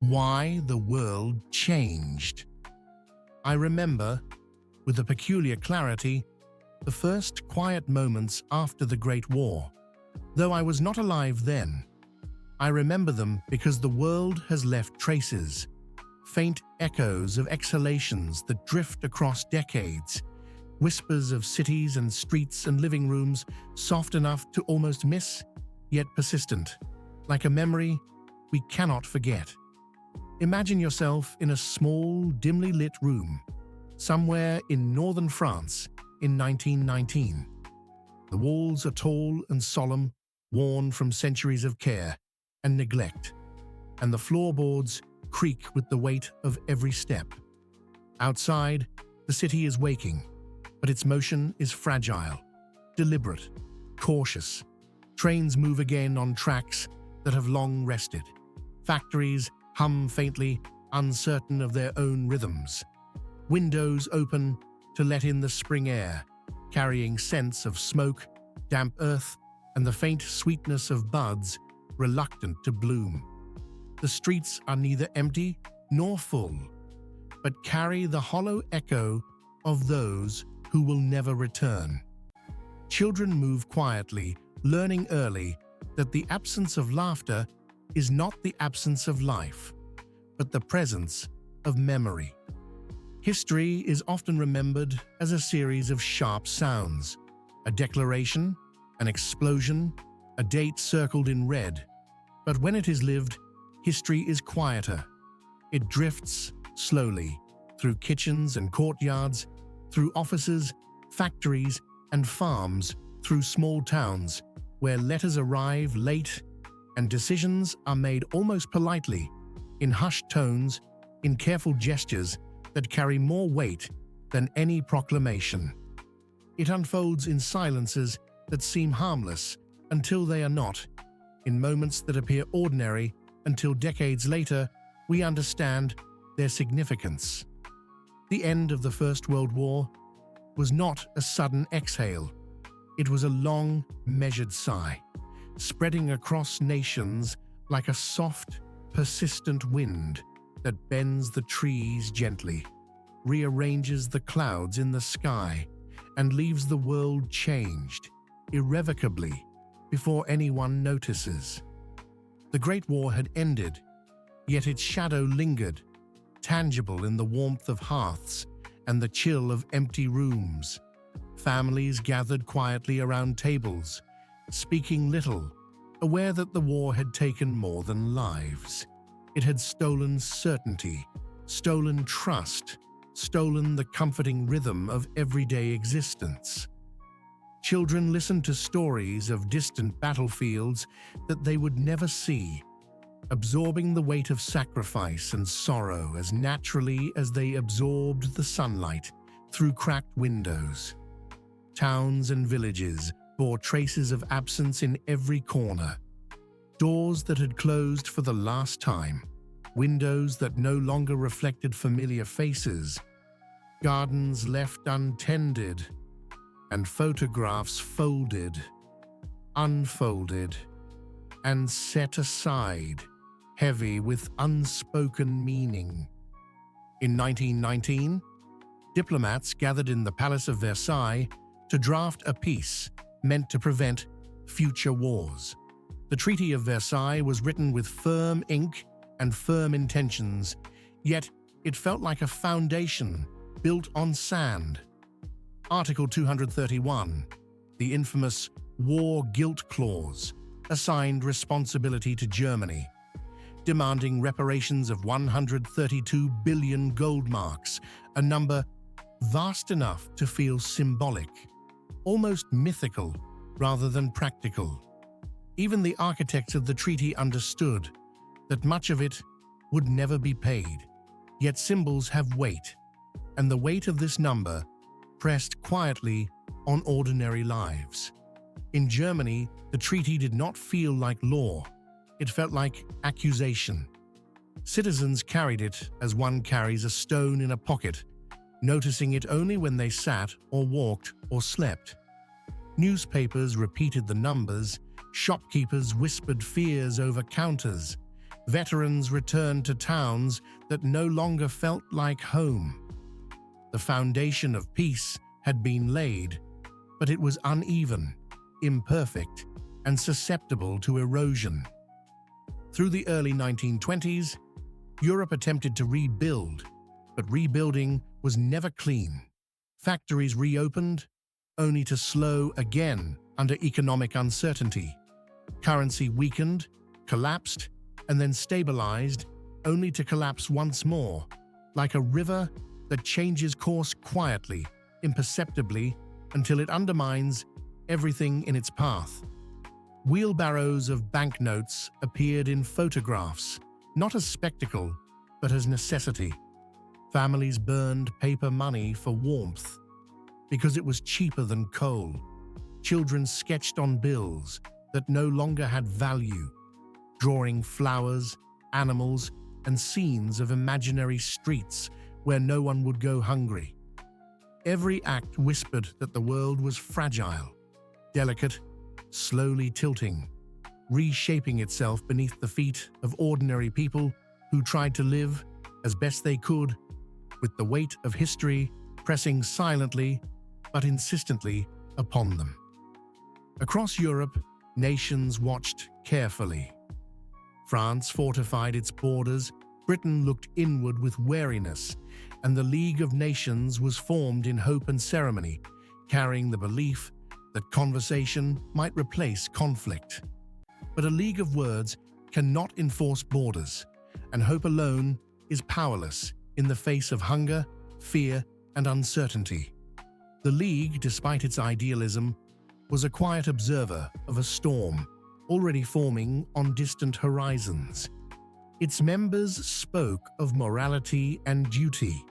Why the world changed. I remember, with a peculiar clarity, the first quiet moments after the Great War. Though I was not alive then, I remember them because the world has left traces, faint echoes of exhalations that drift across decades, whispers of cities and streets and living rooms, soft enough to almost miss, yet persistent, like a memory we cannot forget. Imagine yourself in a small, dimly lit room, somewhere in northern France in 1919. The walls are tall and solemn, worn from centuries of care and neglect, and the floorboards creak with the weight of every step. Outside, the city is waking, but its motion is fragile, deliberate, cautious. Trains move again on tracks that have long rested. Factories hum faintly, uncertain of their own rhythms. Windows open to let in the spring air, carrying scents of smoke, damp earth, and the faint sweetness of buds reluctant to bloom. The streets are neither empty nor full, but carry the hollow echo of those who will never return. Children move quietly, learning early that the absence of laughter is not the absence of life, but the presence of memory. History is often remembered as a series of sharp sounds, a declaration, an explosion, a date circled in red. But when it is lived, history is quieter. It drifts slowly through kitchens and courtyards, through offices, factories, and farms, through small towns where letters arrive late and decisions are made almost politely, in hushed tones, in careful gestures that carry more weight than any proclamation. It unfolds in silences that seem harmless until they are not, in moments that appear ordinary until decades later we understand their significance. The end of the First World War was not a sudden exhale. It was a long, measured sigh, spreading across nations like a soft, persistent wind that bends the trees gently, rearranges the clouds in the sky, and leaves the world changed, irrevocably, before anyone notices. The Great War had ended, yet its shadow lingered, tangible in the warmth of hearths and the chill of empty rooms. Families gathered quietly around tables, speaking little, aware that the war had taken more than lives. It had stolen certainty, stolen trust, stolen the comforting rhythm of everyday existence. Children listened to stories of distant battlefields that they would never see, absorbing the weight of sacrifice and sorrow as naturally as they absorbed the sunlight through cracked windows. Towns and villages bore traces of absence in every corner. Doors that had closed for the last time, windows that no longer reflected familiar faces, gardens left untended, and photographs folded, unfolded, and set aside, heavy with unspoken meaning. In 1919, diplomats gathered in the Palace of Versailles to draft a peace meant to prevent future wars. The Treaty of Versailles was written with firm ink and firm intentions, yet it felt like a foundation built on sand. Article 231, the infamous War Guilt Clause, assigned responsibility to Germany, demanding reparations of 132 billion gold marks, a number vast enough to feel symbolic, almost mythical rather than practical. Even the architects of the treaty understood that much of it would never be paid, yet symbols have weight, and the weight of this number pressed quietly on ordinary lives. In Germany, the treaty did not feel like law. It felt like accusation. Citizens carried it as one carries a stone in a pocket, noticing it only when they sat or walked or slept. Newspapers repeated the numbers, shopkeepers whispered fears over counters, Veterans returned to towns that no longer felt like home. The foundation of peace had been laid, but it was uneven, imperfect, and susceptible to erosion. Through the early 1920s, Europe attempted to rebuild, but rebuilding was never clean. Factories reopened, only to slow again under economic uncertainty. Currency weakened, collapsed, and then stabilized, only to collapse once more, like a river that changes course quietly, imperceptibly, until it undermines everything in its path. Wheelbarrows of banknotes appeared in photographs, not as spectacle, but as necessity. Families burned paper money for warmth, because it was cheaper than coal. Children sketched on bills that no longer had value, drawing flowers, animals, and scenes of imaginary streets where no one would go hungry. Every act whispered that the world was fragile, delicate, slowly tilting, reshaping itself beneath the feet of ordinary people who tried to live as best they could, with the weight of history pressing silently but insistently upon them. Across Europe, nations watched carefully. France fortified its borders, Britain looked inward with wariness, and the League of Nations was formed in hope and ceremony, carrying the belief that conversation might replace conflict. But a league of words cannot enforce borders, and hope alone is powerless in the face of hunger, fear, and uncertainty. The League, despite its idealism, was a quiet observer of a storm already forming on distant horizons. Its members spoke of morality and duty,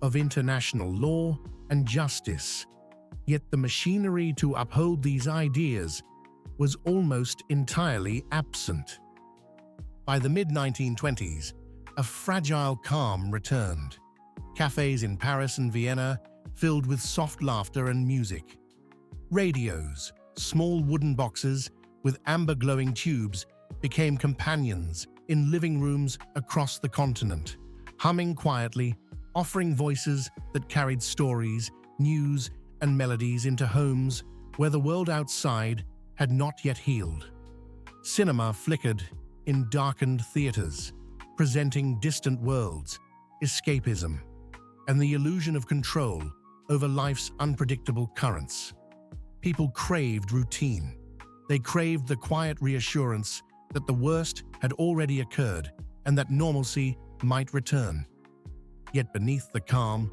of international law and justice, yet the machinery to uphold these ideas was almost entirely absent. By the mid-1920s, a fragile calm returned. Cafes in Paris and Vienna filled with soft laughter and music. Radios, small wooden boxes with amber-glowing tubes, became companions in living rooms across the continent, humming quietly, offering voices that carried stories, news, and melodies into homes where the world outside had not yet healed. Cinema flickered in darkened theaters, presenting distant worlds, escapism, and the illusion of control over life's unpredictable currents. People craved routine. They craved the quiet reassurance that the worst had already occurred and that normalcy might return. Yet beneath the calm,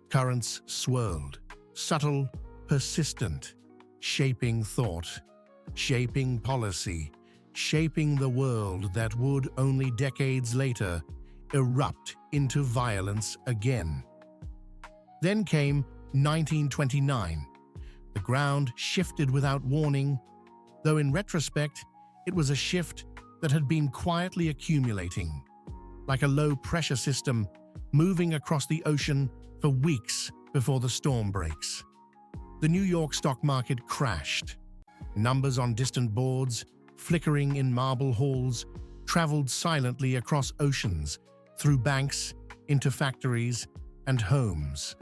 currents swirled, subtle, persistent, shaping thought, shaping policy, shaping the world that would, only decades later, erupt into violence again. Then came 1929. The ground shifted without warning, though in retrospect, it was a shift that had been quietly accumulating, like a low-pressure system moving across the ocean for weeks before the storm breaks. The New York stock market crashed. Numbers on distant boards, flickering in marble halls, traveled silently across oceans, through banks, into factories, and homes.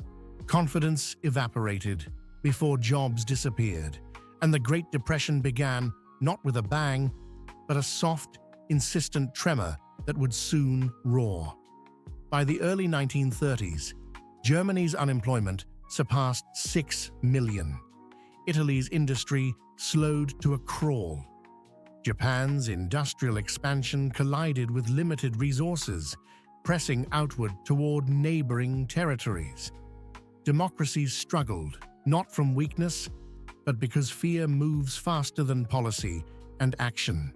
Confidence evaporated before jobs disappeared, and the Great Depression began not with a bang, but a soft, insistent tremor that would soon roar. By the early 1930s, Germany's unemployment surpassed 6 million. Italy's industry slowed to a crawl. Japan's industrial expansion collided with limited resources, pressing outward toward neighboring territories. Democracies struggled, not from weakness, but because fear moves faster than policy and action.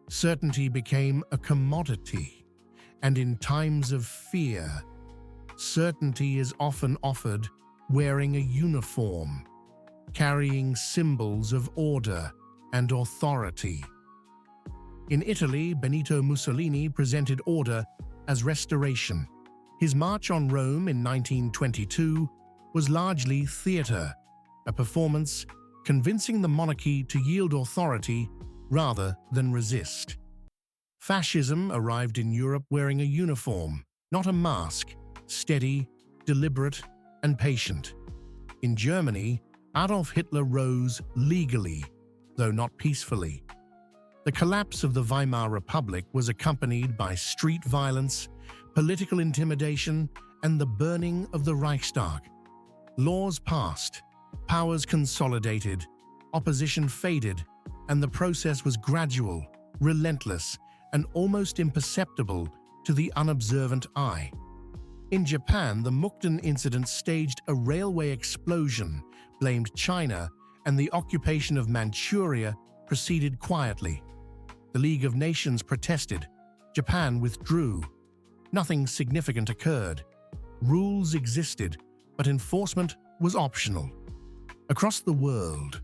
Certainty became a commodity, and in times of fear, certainty is often offered wearing a uniform, carrying symbols of order and authority. In Italy, Benito Mussolini presented order as restoration. His march on Rome in 1922 was largely theater, a performance convincing the monarchy to yield authority rather than resist. Fascism arrived in Europe wearing a uniform, not a mask, steady, deliberate, and patient. In Germany, Adolf Hitler rose legally, though not peacefully. The collapse of the Weimar Republic was accompanied by street violence, political intimidation, and the burning of the Reichstag. Laws passed, powers consolidated, opposition faded, and the process was gradual, relentless, and almost imperceptible to the unobservant eye. In Japan, the Mukden incident staged a railway explosion, blamed China, and the occupation of Manchuria proceeded quietly. The League of Nations protested. Japan withdrew. Nothing significant occurred. Rules existed, but enforcement was optional. Across the world,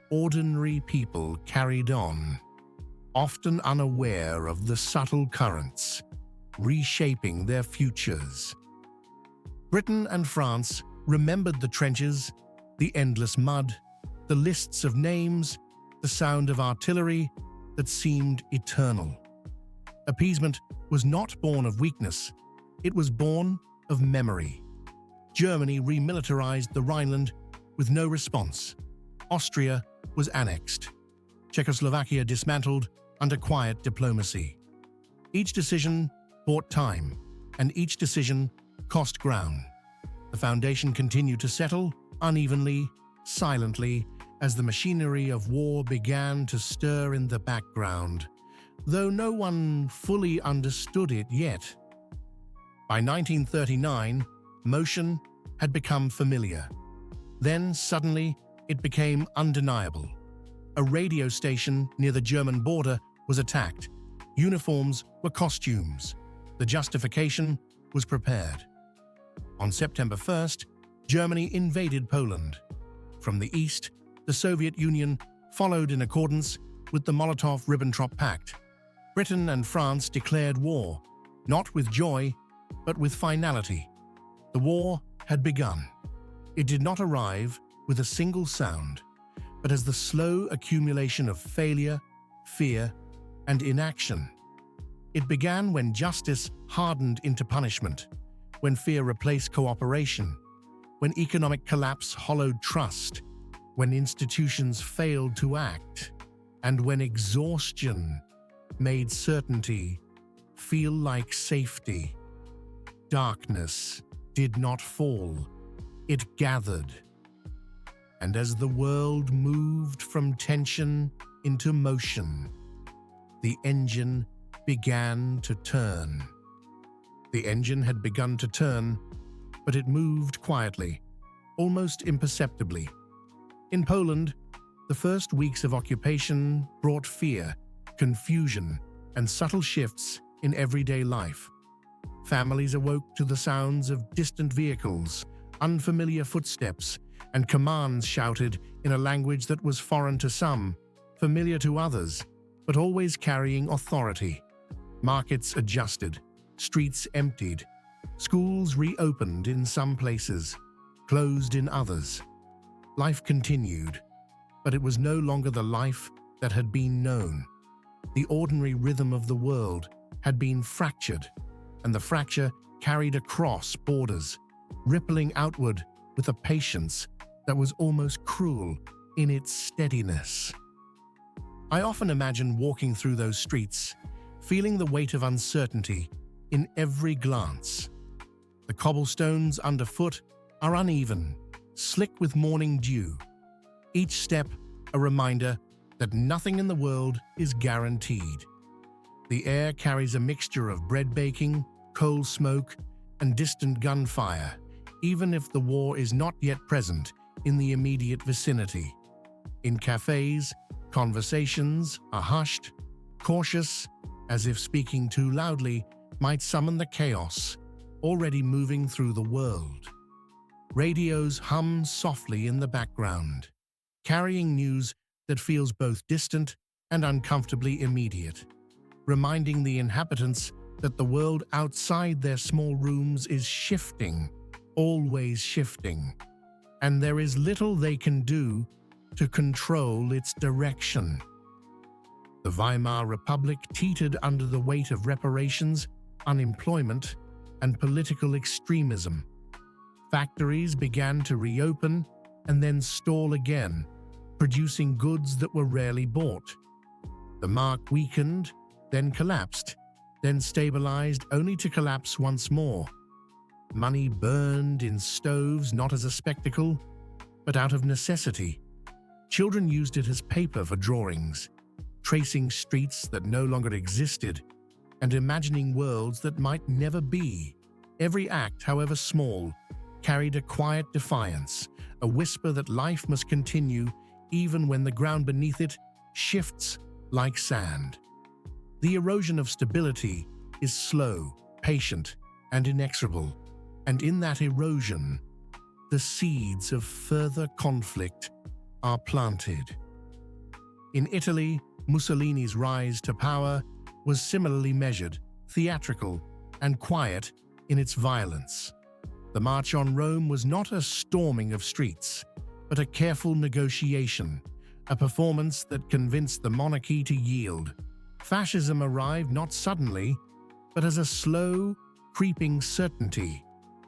ordinary people carried on, often unaware of the subtle currents, reshaping their futures. Britain and France remembered the trenches, the endless mud, the lists of names, the sound of artillery that seemed eternal. Appeasement was not born of weakness, it was born of memory. Germany remilitarized the Rhineland with no response. Austria was annexed. Czechoslovakia dismantled under quiet diplomacy. Each decision bought time, and each decision cost ground. The foundation continued to settle, unevenly, silently, as the machinery of war began to stir in the background, though no one fully understood it yet. By 1939, motion had become familiar. Then, suddenly, it became undeniable. A radio station near the German border was attacked. Uniforms were costumes. The justification was prepared. On September 1st, Germany invaded Poland. From the east, the Soviet Union followed in accordance with the Molotov-Ribbentrop Pact. Britain and France declared war, not with joy, but with finality. The war had begun. It did not arrive with a single sound, but as the slow accumulation of failure, fear, and inaction. It began when justice hardened into punishment, when fear replaced cooperation, when economic collapse hollowed trust, when institutions failed to act, and when exhaustion made certainty feel like safety. Darkness did not fall, it gathered. And as the world moved from tension into motion, the engine began to turn. The engine had begun to turn, but it moved quietly, almost imperceptibly. In Poland, the first weeks of occupation brought fear, confusion, and subtle shifts in everyday life. Families awoke to the sounds of distant vehicles, unfamiliar footsteps, and commands shouted in a language that was foreign to some, familiar to others, but always carrying authority. Markets adjusted, streets emptied, schools reopened in some places, closed in others. Life continued, but it was no longer the life that had been known. The ordinary rhythm of the world had been fractured, and the fracture carried across borders, rippling outward with a patience that was almost cruel in its steadiness. I often imagine walking through those streets, feeling the weight of uncertainty in every glance. The cobblestones underfoot are uneven, slick with morning dew. Each step a reminder that nothing in the world is guaranteed. The air carries a mixture of bread baking, coal smoke, and distant gunfire, even if the war is not yet present in the immediate vicinity. In cafes, conversations are hushed, cautious, as if speaking too loudly might summon the chaos already moving through the world. Radios hum softly in the background, carrying news that feels both distant and uncomfortably immediate, reminding the inhabitants that the world outside their small rooms is shifting, always shifting, and there is little they can do to control its direction. The Weimar Republic teetered under the weight of reparations, unemployment, and political extremism. Factories began to reopen and then stall again, producing goods that were rarely bought. The mark weakened, then collapsed, then stabilized only to collapse once more. Money burned in stoves not as a spectacle, but out of necessity. Children used it as paper for drawings, tracing streets that no longer existed and imagining worlds that might never be. Every act, however small, carried a quiet defiance, a whisper that life must continue even when the ground beneath it shifts like sand. The erosion of stability is slow, patient, and inexorable, and in that erosion, the seeds of further conflict are planted. In Italy, Mussolini's rise to power was similarly measured, theatrical, and quiet in its violence. The March on Rome was not a storming of streets, but a careful negotiation, a performance that convinced the monarchy to yield. Fascism arrived not suddenly, but as a slow, creeping certainty,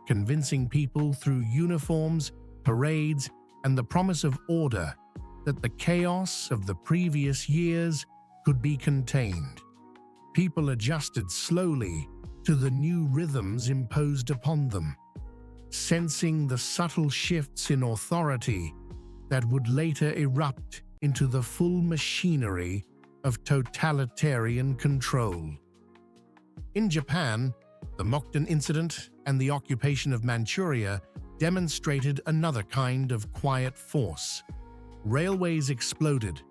convincing people through uniforms, parades, and the promise of order that the chaos of the previous years could be contained. People adjusted slowly to the new rhythms imposed upon them, sensing the subtle shifts in authority that would later erupt into the full machinery of totalitarian control. In Japan, the Mukden incident and the occupation of Manchuria demonstrated another kind of quiet force. Railways exploded,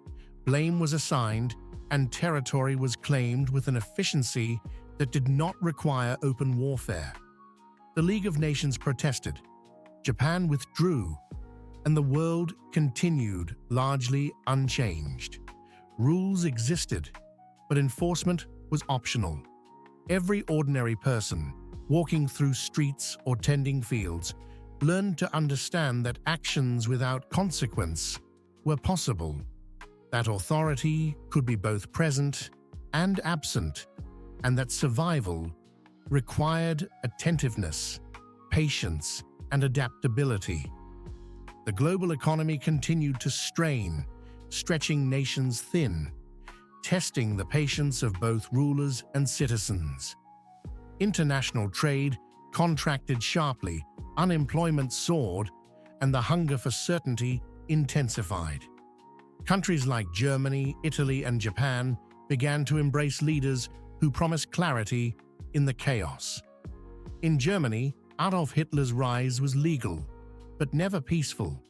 blame was assigned, and territory was claimed with an efficiency that did not require open warfare. The League of Nations protested, Japan withdrew, and the world continued largely unchanged. Rules existed, but enforcement was optional. Every ordinary person, walking through streets or tending fields, learned to understand that actions without consequence were possible, that authority could be both present and absent, and that survival required attentiveness, patience, and adaptability. The global economy continued to strain, stretching nations thin, testing the patience of both rulers and citizens. International trade contracted sharply, unemployment soared, and the hunger for certainty intensified. Countries like Germany, Italy, and Japan began to embrace leaders who promised clarity in the chaos. In Germany, Adolf Hitler's rise was legal, but never peaceful.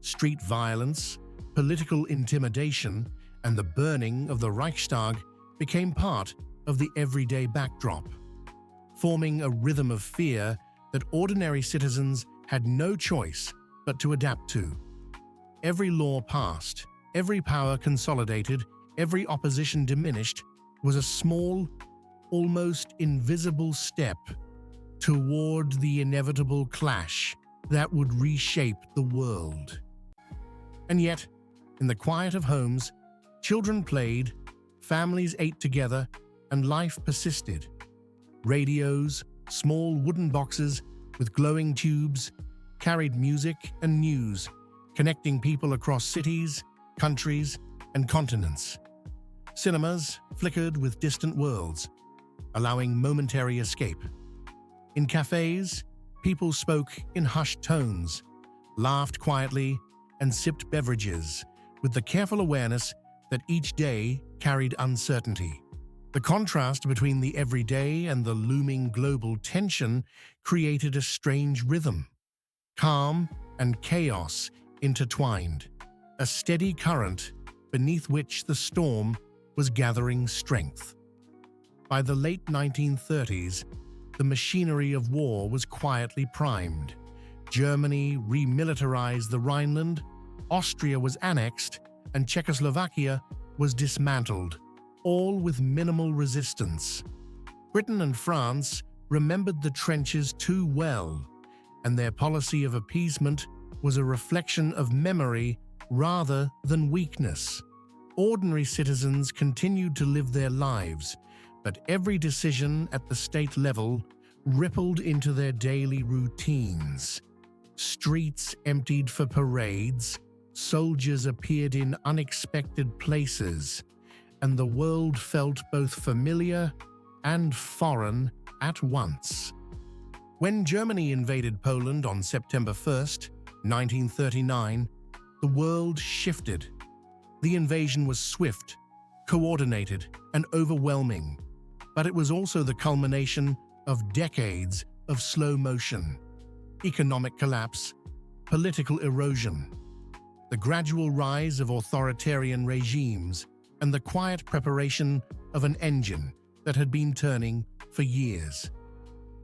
Street violence, political intimidation, and the burning of the Reichstag became part of the everyday backdrop, forming a rhythm of fear that ordinary citizens had no choice but to adapt to. Every law passed, every power consolidated, every opposition diminished was a small, almost invisible step toward the inevitable clash that would reshape the world. And yet, in the quiet of homes, children played, families ate together, and life persisted. Radios, small wooden boxes with glowing tubes, carried music and news, connecting people across cities, countries, and continents. Cinemas flickered with distant worlds, allowing momentary escape. In cafes, people spoke in hushed tones, laughed quietly, and sipped beverages with the careful awareness that each day carried uncertainty. The contrast between the everyday and the looming global tension created a strange rhythm. Calm and chaos intertwined, a steady current beneath which the storm was gathering strength. By the late 1930s, the machinery of war was quietly primed. Germany remilitarized the Rhineland, Austria was annexed, and Czechoslovakia was dismantled, all with minimal resistance. Britain and France remembered the trenches too well, and their policy of appeasement was a reflection of memory rather than weakness. Ordinary citizens continued to live their lives, but every decision at the state level rippled into their daily routines. Streets emptied for parades, soldiers appeared in unexpected places, and the world felt both familiar and foreign at once. When Germany invaded Poland on September 1st, 1939, the world shifted. The invasion was swift, coordinated, and overwhelming, but it was also the culmination of decades of slow motion, economic collapse, political erosion, the gradual rise of authoritarian regimes, and the quiet preparation of an engine that had been turning for years.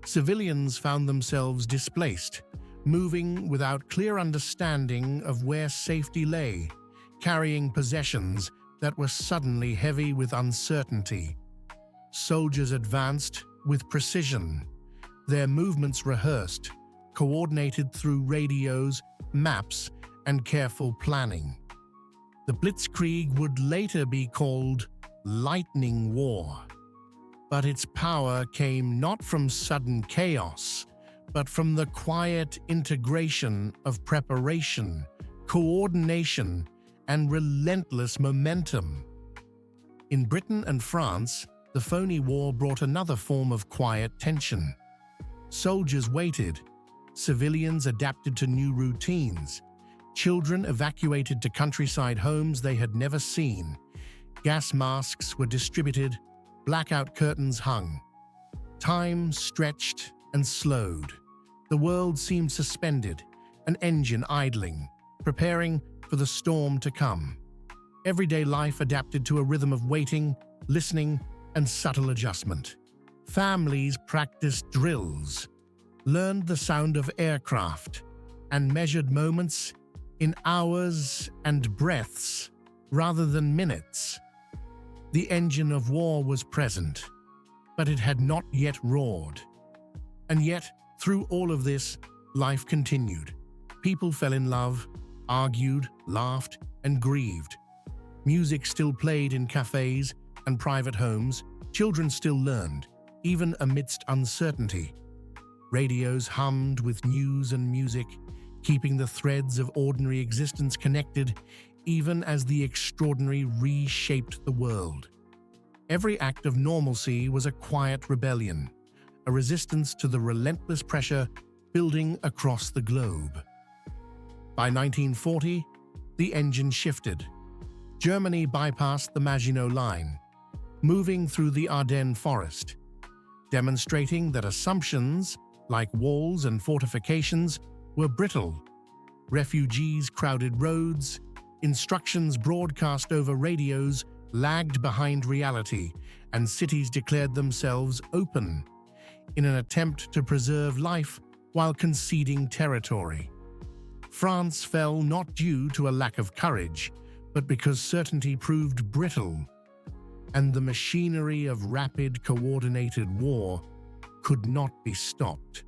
Civilians found themselves displaced, moving without clear understanding of where safety lay, carrying possessions that were suddenly heavy with uncertainty. Soldiers advanced with precision, their movements rehearsed, coordinated through radios, maps, and careful planning. The Blitzkrieg would later be called Lightning War, but its power came not from sudden chaos, but from the quiet integration of preparation, coordination, and relentless momentum. In Britain and France, the phony war brought another form of quiet tension. Soldiers waited, civilians adapted to new routines, children evacuated to countryside homes they had never seen, gas masks were distributed, blackout curtains hung. Time stretched and slowed. The world seemed suspended, an engine idling, preparing for the storm to come. Everyday life adapted to a rhythm of waiting, listening, and subtle adjustment. Families practiced drills, learned the sound of aircraft, and measured moments in hours and breaths rather than minutes. The engine of war was present, but it had not yet roared. And yet, through all of this, life continued. People fell in love, argued, laughed, and grieved. Music still played in cafes and private homes. Children still learned, even amidst uncertainty. Radios hummed with news and music, keeping the threads of ordinary existence connected, even as the extraordinary reshaped the world. Every act of normalcy was a quiet rebellion, a resistance to the relentless pressure building across the globe. By 1940, the engine shifted. Germany bypassed the Maginot Line, moving through the Ardennes forest, demonstrating that assumptions, like walls and fortifications, were brittle. Refugees crowded roads, instructions broadcast over radios lagged behind reality, and cities declared themselves open in an attempt to preserve life while conceding territory. France fell not due to a lack of courage, but because certainty proved brittle, and the machinery of rapid, coordinated war could not be stopped.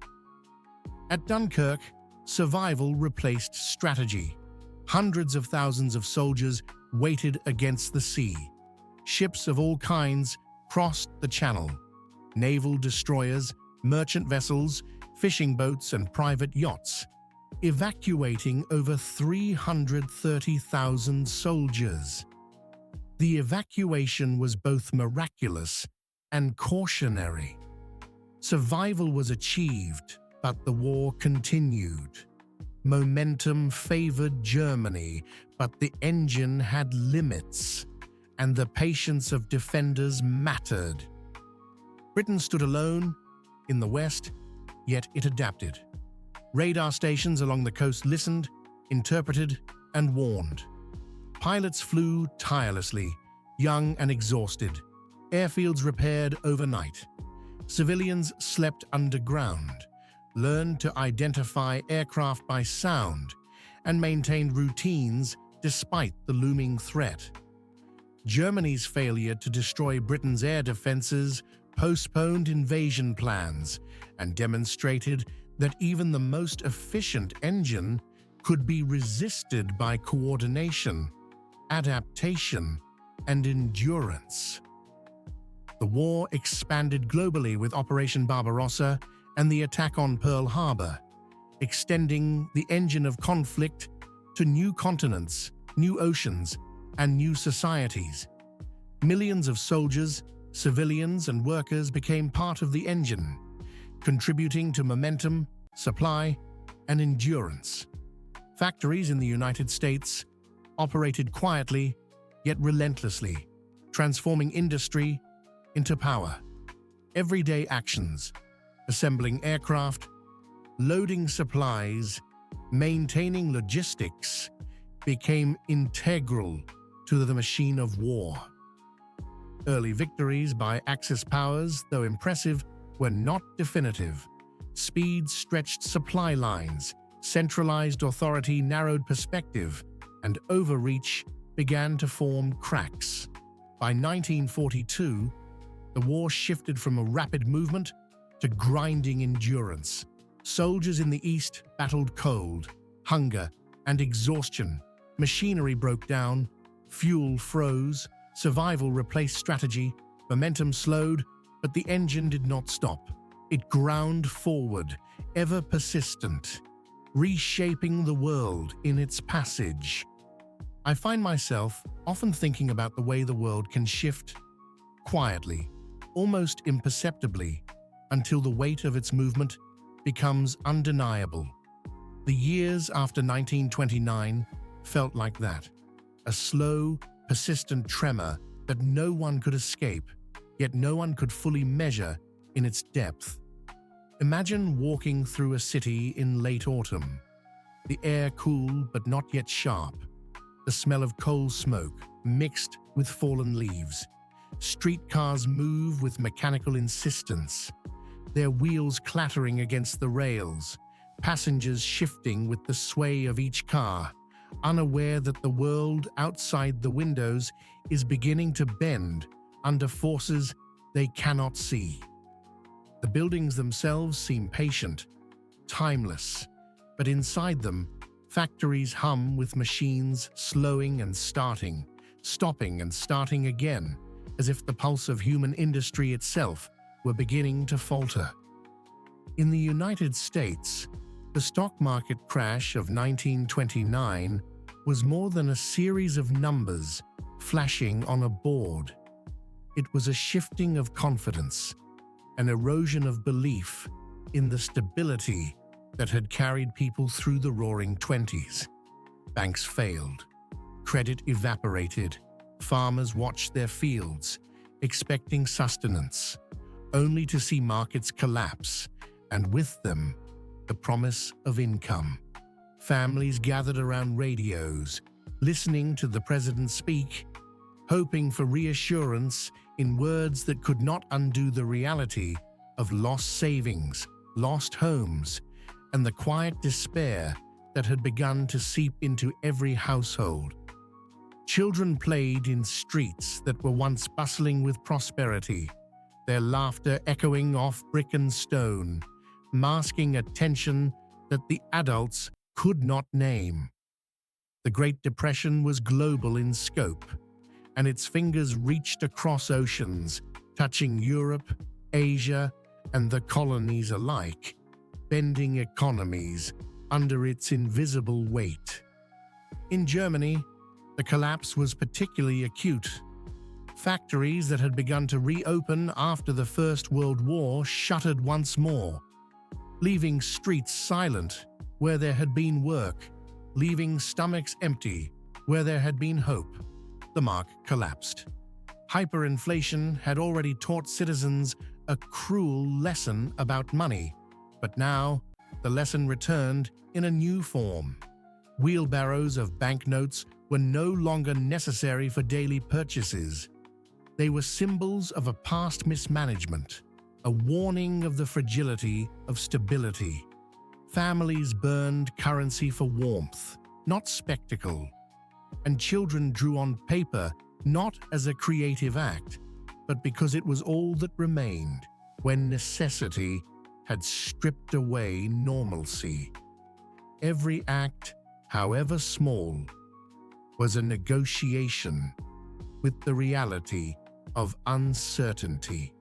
At Dunkirk, survival replaced strategy. Hundreds of thousands of soldiers waited against the sea. Ships of all kinds crossed the channel. Naval destroyers, merchant vessels, fishing boats, and private yachts, evacuating over 330,000 soldiers. The evacuation was both miraculous and cautionary. Survival was achieved, but the war continued. Momentum favored Germany, but the engine had limits, and the patience of defenders mattered. Britain stood alone in the West, yet it adapted. Radar stations along the coast listened, interpreted, and warned. Pilots flew tirelessly, young and exhausted. Airfields repaired overnight. Civilians slept underground, learned to identify aircraft by sound, and maintained routines despite the looming threat. Germany's failure to destroy Britain's air defenses postponed invasion plans and demonstrated that even the most efficient engine could be resisted by coordination, adaptation, and endurance. The war expanded globally with Operation Barbarossa and the attack on Pearl Harbor, extending the engine of conflict to new continents, new oceans, and new societies. Millions of soldiers, civilians, and workers became part of the engine, contributing to momentum, supply, and endurance. Factories in the United States operated quietly yet relentlessly, transforming industry into power. Everyday actions, assembling aircraft, loading supplies, maintaining logistics, became integral to the machine of war. Early victories by Axis powers, though impressive, were not definitive. Speed stretched supply lines, centralized authority narrowed perspective, and overreach began to form cracks. By 1942, the war shifted from a rapid movement to grinding endurance. Soldiers in the East battled cold, hunger, and exhaustion. Machinery broke down, fuel froze, survival replaced strategy, momentum slowed, but the engine did not stop. It ground forward, ever persistent, reshaping the world in its passage. I find myself often thinking about the way the world can shift quietly, almost imperceptibly, until the weight of its movement becomes undeniable. The years after 1929 felt like that, a slow, persistent tremor that no one could escape, yet no one could fully measure in its depth. Imagine walking through a city in late autumn, the air cool but not yet sharp, the smell of coal smoke mixed with fallen leaves. Streetcars move with mechanical insistence, their wheels clattering against the rails, passengers shifting with the sway of each car, unaware that the world outside the windows is beginning to bend under forces they cannot see. The buildings themselves seem patient, timeless, but inside them, factories hum with machines slowing and starting, stopping and starting again, as if the pulse of human industry itself were beginning to falter. In the United States, the stock market crash of 1929 was more than a series of numbers flashing on a board. It was a shifting of confidence, an erosion of belief in the stability that had carried people through the roaring 20s. Banks failed, credit evaporated, farmers watched their fields, expecting sustenance, only to see markets collapse, and with them, the promise of income. Families gathered around radios, listening to the president speak, hoping for reassurance in words that could not undo the reality of lost savings, lost homes, and the quiet despair that had begun to seep into every household. Children played in streets that were once bustling with prosperity, their laughter echoing off brick and stone, masking a tension that the adults could not name. The Great Depression was global in scope, and its fingers reached across oceans, touching Europe, Asia, and the colonies alike, bending economies under its invisible weight. In Germany, the collapse was particularly acute. Factories that had begun to reopen after the First World War shuttered once more, leaving streets silent where there had been work, leaving stomachs empty where there had been hope. The mark collapsed. Hyperinflation had already taught citizens a cruel lesson about money, but now the lesson returned in a new form. Wheelbarrows of banknotes were no longer necessary for daily purchases. They were symbols of a past mismanagement, a warning of the fragility of stability. Families burned currency for warmth, not spectacle, and children drew on paper not as a creative act, but because it was all that remained when necessity had stripped away normalcy. Every act, however small, was a negotiation, with the reality of uncertainty.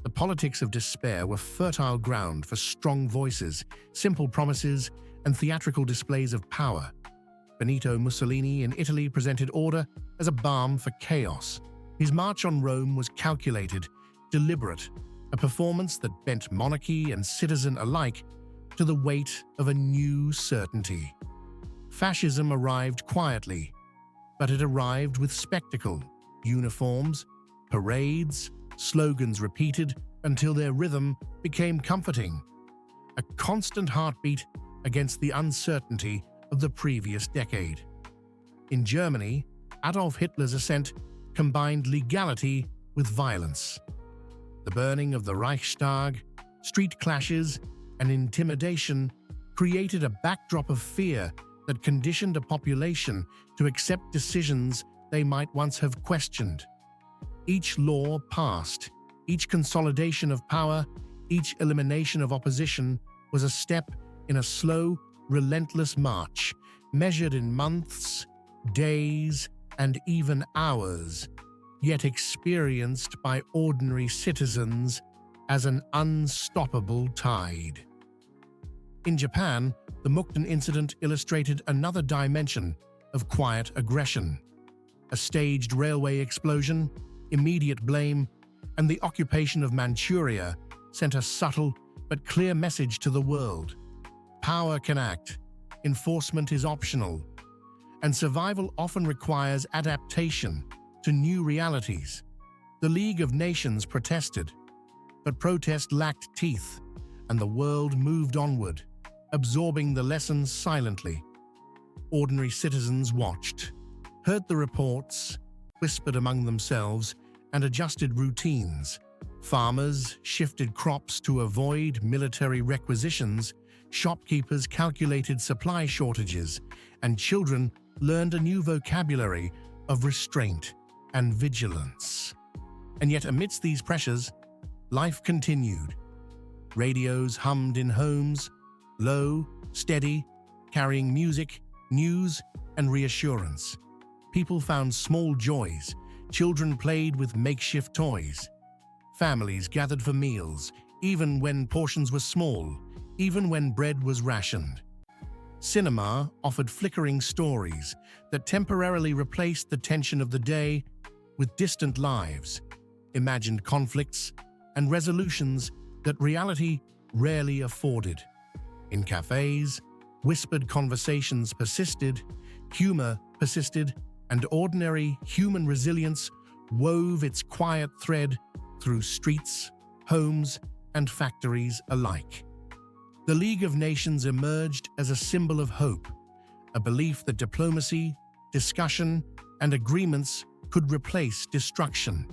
The politics of despair were fertile ground for strong voices, simple promises, and theatrical displays of power. Benito Mussolini in Italy presented order as a balm for chaos. His march on Rome was calculated, deliberate, a performance that bent monarchy and citizen alike to the weight of a new certainty. Fascism arrived quietly, but it arrived with spectacle, uniforms, parades, slogans repeated until their rhythm became comforting, a constant heartbeat against the uncertainty of the previous decade. In Germany, Adolf Hitler's ascent combined legality with violence. The burning of the Reichstag, street clashes, and intimidation created a backdrop of fear that conditioned a population to accept decisions they might once have questioned. Each law passed, each consolidation of power, each elimination of opposition was a step in a slow, relentless march, measured in months, days, and even hours, yet experienced by ordinary citizens as an unstoppable tide. In Japan, the Mukden incident illustrated another dimension of quiet aggression. A staged railway explosion, immediate blame, and the occupation of Manchuria sent a subtle but clear message to the world. Power can act, enforcement is optional, and survival often requires adaptation to new realities. The League of Nations protested, but protest lacked teeth, and the world moved onward, absorbing the lessons silently. Ordinary citizens watched, heard the reports, whispered among themselves, and adjusted routines. Farmers shifted crops to avoid military requisitions, shopkeepers calculated supply shortages, and children learned a new vocabulary of restraint and vigilance. And yet amidst these pressures, life continued. Radios hummed in homes, low, steady, carrying music, news, and reassurance. People found small joys. Children played with makeshift toys. Families gathered for meals, even when portions were small, even when bread was rationed. Cinema offered flickering stories that temporarily replaced the tension of the day with distant lives, imagined conflicts, and resolutions that reality rarely afforded. In cafes, whispered conversations persisted, humor persisted, and ordinary human resilience wove its quiet thread through streets, homes, and factories alike. The League of Nations emerged as a symbol of hope, a belief that diplomacy, discussion, and agreements could replace destruction.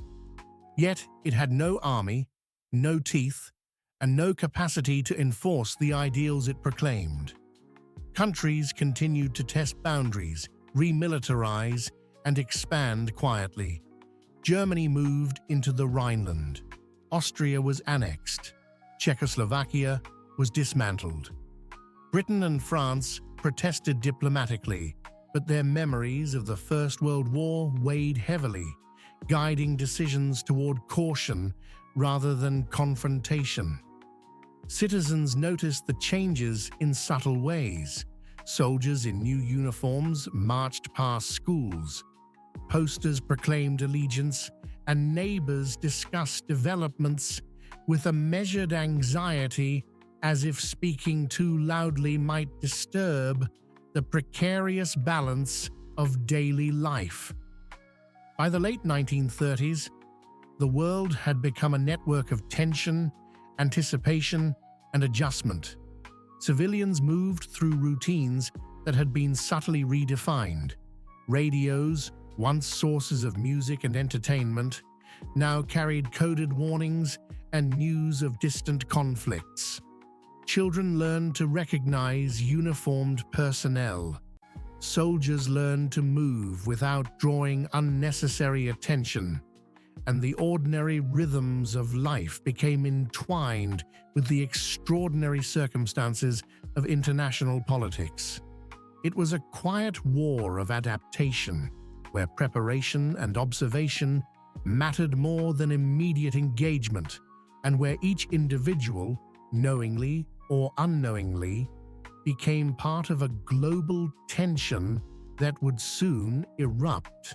Yet it had no army, no teeth, and no capacity to enforce the ideals it proclaimed. Countries continued to test boundaries, remilitarize, and expand quietly. Germany moved into the Rhineland. Austria was annexed. Czechoslovakia was dismantled. Britain and France protested diplomatically, but their memories of the First World War weighed heavily, guiding decisions toward caution rather than confrontation. Citizens noticed the changes in subtle ways. Soldiers in new uniforms marched past schools. Posters proclaimed allegiance, and neighbors discussed developments with a measured anxiety, as if speaking too loudly might disturb the precarious balance of daily life. By the late 1930s, the world had become a network of tension, anticipation, and adjustment. Civilians moved through routines that had been subtly redefined. Radios, once sources of music and entertainment, now carried coded warnings and news of distant conflicts. Children learned to recognize uniformed personnel. Soldiers learned to move without drawing unnecessary attention, and the ordinary rhythms of life became entwined with the extraordinary circumstances of international politics. It was a quiet war of adaptation, where preparation and observation mattered more than immediate engagement, and where each individual, knowingly or unknowingly, became part of a global tension that would soon erupt.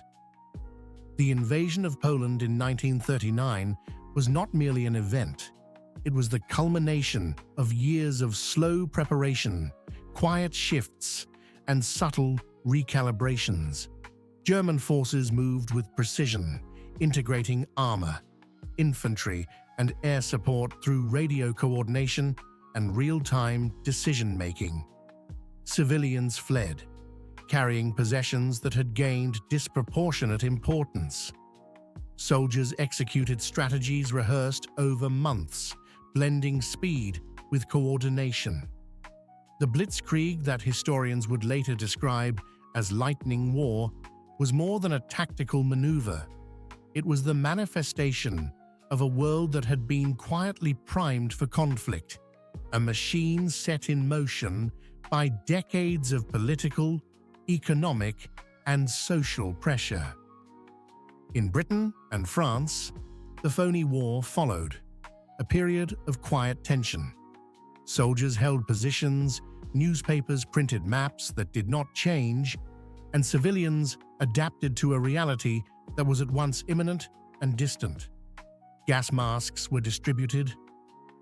The invasion of Poland in 1939 was not merely an event. It was the culmination of years of slow preparation, quiet shifts, and subtle recalibrations. German forces moved with precision, integrating armor, infantry, and air support through radio coordination and real-time decision-making. Civilians fled, carrying possessions that had gained disproportionate importance. Soldiers executed strategies rehearsed over months, blending speed with coordination. The blitzkrieg that historians would later describe as lightning war was more than a tactical maneuver. It was the manifestation of a world that had been quietly primed for conflict, a machine set in motion by decades of political, economic, and social pressure. In Britain and France, the phony war followed, a period of quiet tension. Soldiers held positions, newspapers printed maps that did not change, and civilians adapted to a reality that was at once imminent and distant. Gas masks were distributed,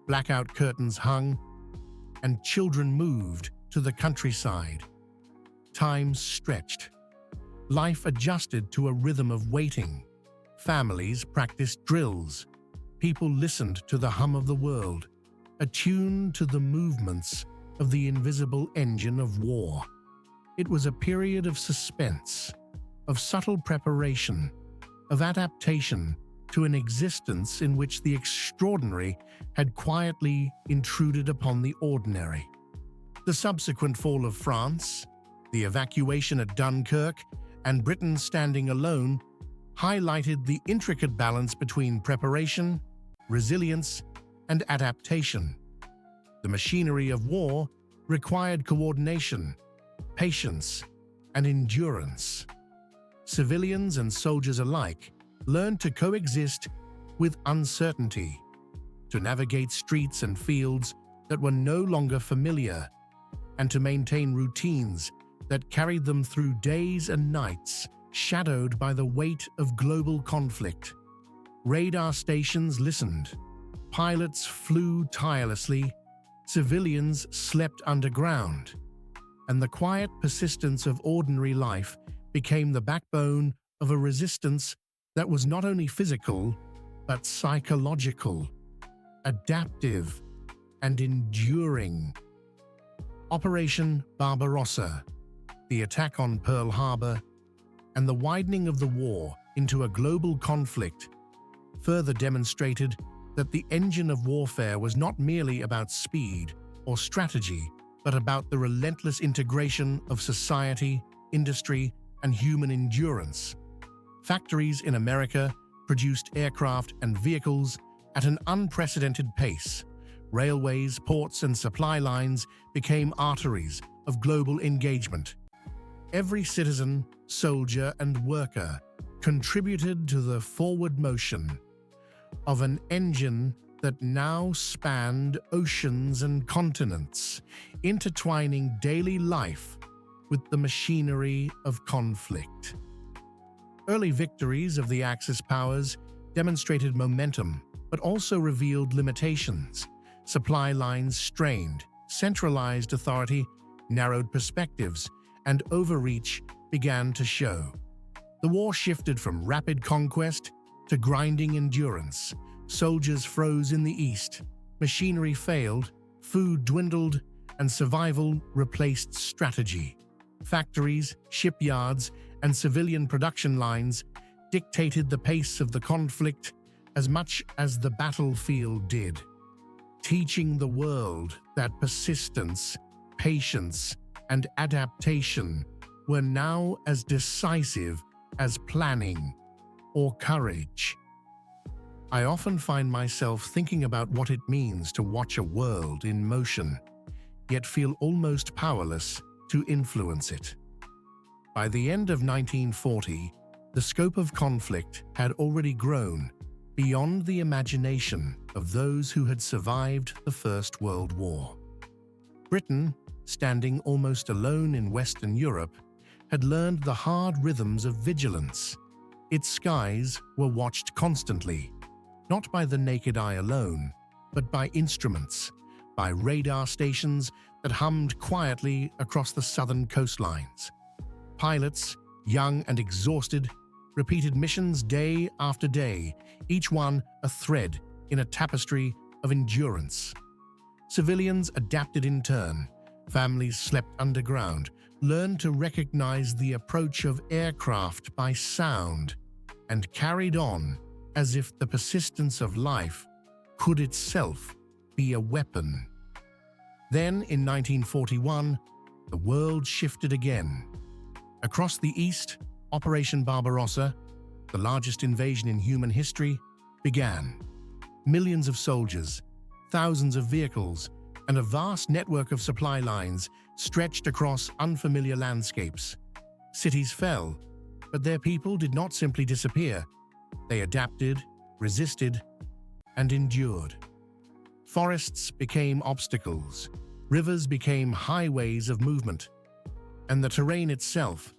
blackout curtains hung, and children moved to the countryside. Time stretched. Life adjusted to a rhythm of waiting. Families practiced drills. People listened to the hum of the world, attuned to the movements of the invisible engine of war. It was a period of suspense, of subtle preparation, of adaptation to an existence in which the extraordinary had quietly intruded upon the ordinary. The subsequent fall of France, the evacuation at Dunkirk, and Britain standing alone highlighted the intricate balance between preparation, resilience, and adaptation. The machinery of war required coordination, patience, and endurance. Civilians and soldiers alike learned to coexist with uncertainty, to navigate streets and fields that were no longer familiar, and to maintain routines that carried them through days and nights shadowed by the weight of global conflict. Radar stations listened, pilots flew tirelessly, civilians slept underground, and the quiet persistence of ordinary life became the backbone of a resistance that was not only physical, but psychological, adaptive, and enduring. Operation Barbarossa, the attack on Pearl Harbor, and the widening of the war into a global conflict further demonstrated that the engine of warfare was not merely about speed or strategy, but about the relentless integration of society, industry, and human endurance. Factories in America produced aircraft and vehicles at an unprecedented pace. Railways, ports, and supply lines became arteries of global engagement. Every citizen, soldier, and worker contributed to the forward motion of an engine that now spanned oceans and continents, intertwining daily life with the machinery of conflict. Early victories of the Axis powers demonstrated momentum, but also revealed limitations. Supply lines strained, centralized authority narrowed perspectives, and overreach began to show. The war shifted from rapid conquest to grinding endurance. Soldiers froze in the east, machinery failed, food dwindled, and survival replaced strategy. Factories, shipyards, and civilian production lines dictated the pace of the conflict as much as the battlefield did, teaching the world that persistence, patience, and adaptation were now as decisive as planning or courage. I often find myself thinking about what it means to watch a world in motion, yet feel almost powerless to influence it. By the end of 1940, The scope of conflict had already grown beyond the imagination of those who had survived the First World War. Britain, standing almost alone in Western Europe, had learned the hard rhythms of vigilance. Its skies were watched constantly, not by the naked eye alone, but by instruments, by radar stations that hummed quietly across the southern coastlines. Pilots, young and exhausted, repeated missions day after day, each one a thread in a tapestry of endurance. Civilians adapted in turn. Families slept underground, learned to recognize the approach of aircraft by sound, and carried on as if the persistence of life could itself be a weapon. Then, in 1941, the world shifted again. Across the East, Operation Barbarossa, the largest invasion in human history, began. Millions of soldiers, thousands of vehicles, and a vast network of supply lines stretched across unfamiliar landscapes. Cities fell, but their people did not simply disappear. They adapted, resisted, and endured. Forests became obstacles, rivers became highways of movement, and the terrain itself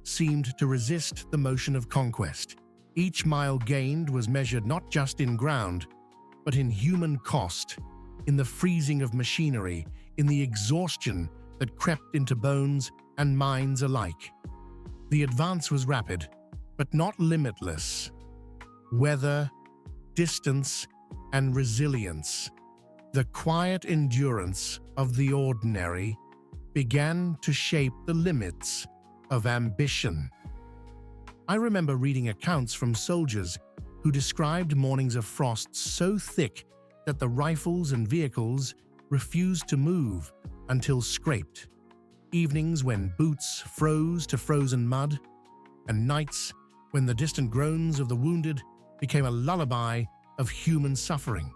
seemed to resist the motion of conquest. Each mile gained was measured not just in ground, but in human cost, in the freezing of machinery, in the exhaustion that crept into bones and minds alike. The advance was rapid, but not limitless. Weather, distance, and resilience, the quiet endurance of the ordinary, began to shape the limits of ambition. I remember reading accounts from soldiers who described mornings of frost so thick that the rifles and vehicles refused to move until scraped, evenings when boots froze to frozen mud, and nights when the distant groans of the wounded became a lullaby of human suffering.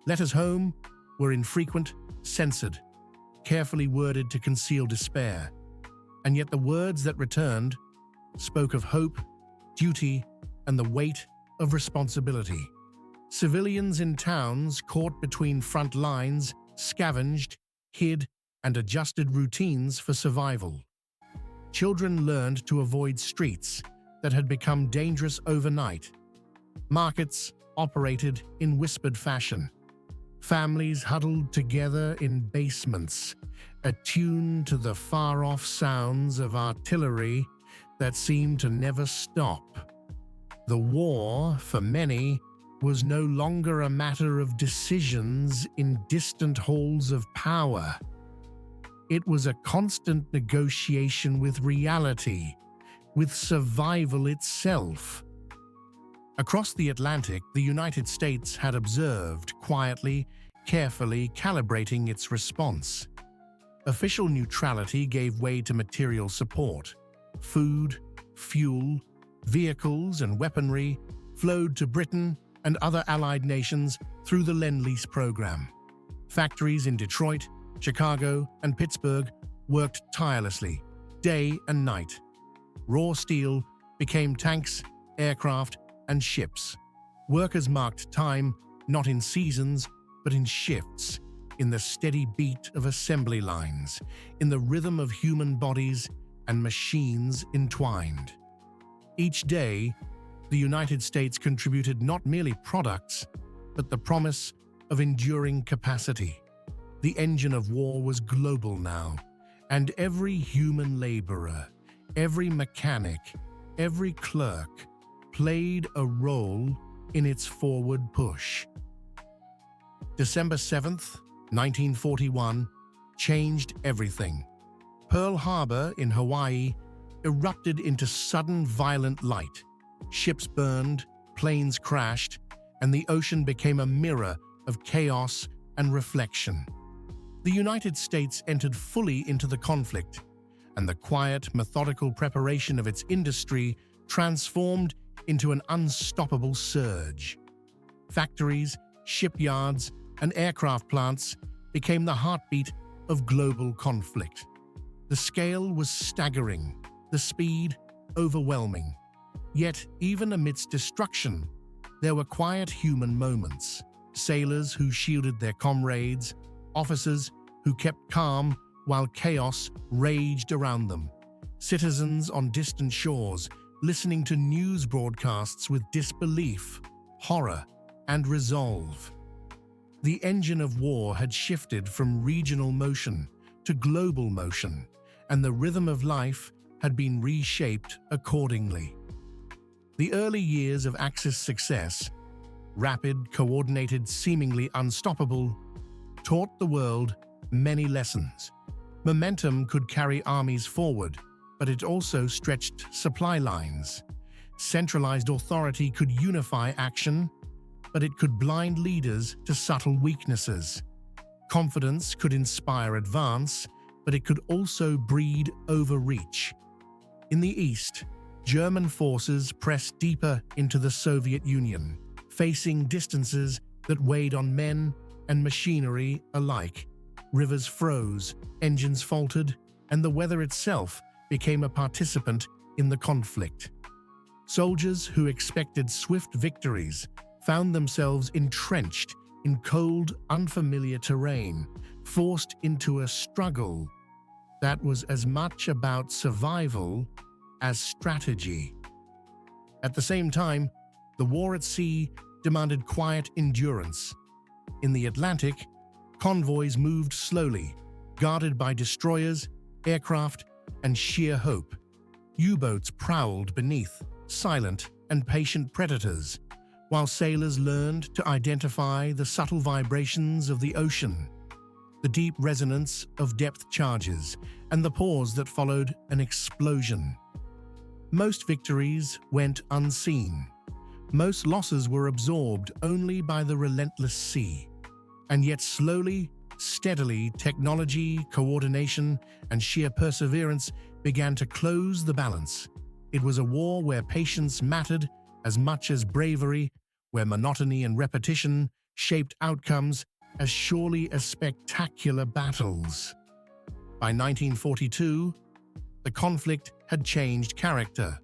Letters home were infrequent, censored, carefully worded to conceal despair, and yet the words that returned spoke of hope, duty, and the weight of responsibility. Civilians in towns caught between front lines scavenged, hid, and adjusted routines for survival. Children learned to avoid streets that had become dangerous overnight. Markets operated in whispered fashion. Families huddled together in basements, attuned to the far-off sounds of artillery that seemed to never stop. The war, for many, was no longer a matter of decisions in distant halls of power. It was a constant negotiation with reality, with survival itself. Across the Atlantic, the United States had observed, quietly, carefully calibrating its response. Official neutrality gave way to material support. Food, fuel, vehicles, and weaponry flowed to Britain and other allied nations through the Lend-Lease program. Factories in Detroit, Chicago, and Pittsburgh worked tirelessly, day and night. Raw steel became tanks, aircraft, and ships. Workers marked time, not in seasons, but in shifts, in the steady beat of assembly lines, in the rhythm of human bodies and machines entwined. Each day, the United States contributed not merely products, but the promise of enduring capacity. The engine of war was global now, and every human laborer, every mechanic, every clerk played a role in its forward push. December 7th, 1941, changed everything. Pearl Harbor in Hawaii erupted into sudden violent light. Ships burned, planes crashed, and the ocean became a mirror of chaos and reflection. The United States entered fully into the conflict, and the quiet, methodical preparation of its industry transformed into an unstoppable surge. Factories, shipyards, and aircraft plants became the heartbeat of global conflict. The scale was staggering, the speed overwhelming. Yet, even amidst destruction, there were quiet human moments. Sailors who shielded their comrades, officers who kept calm while chaos raged around them, citizens on distant shores listening to news broadcasts with disbelief, horror, and resolve. The engine of war had shifted from regional motion to global motion, and the rhythm of life had been reshaped accordingly. The early years of Axis success, rapid, coordinated, seemingly unstoppable, taught the world many lessons. Momentum could carry armies forward, but it also stretched supply lines. Centralized authority could unify action, but it could blind leaders to subtle weaknesses. Confidence could inspire advance, but it could also breed overreach. In the East, German forces pressed deeper into the Soviet Union, facing distances that weighed on men and machinery alike. Rivers froze, engines faltered, and the weather itself became a participant in the conflict. Soldiers who expected swift victories found themselves entrenched in cold, unfamiliar terrain, forced into a struggle that was as much about survival as strategy. At the same time, the war at sea demanded quiet endurance. In the Atlantic, convoys moved slowly, guarded by destroyers, aircraft, and sheer hope. U-boats prowled beneath, silent and patient predators, while sailors learned to identify the subtle vibrations of the ocean, the deep resonance of depth charges, and the pause that followed an explosion. Most victories went unseen. Most losses were absorbed only by the relentless sea. And yet slowly, steadily, technology, coordination, and sheer perseverance began to close the balance. It was a war where patience mattered as much as bravery, where monotony and repetition shaped outcomes as surely as spectacular battles. By 1942, the conflict had changed character.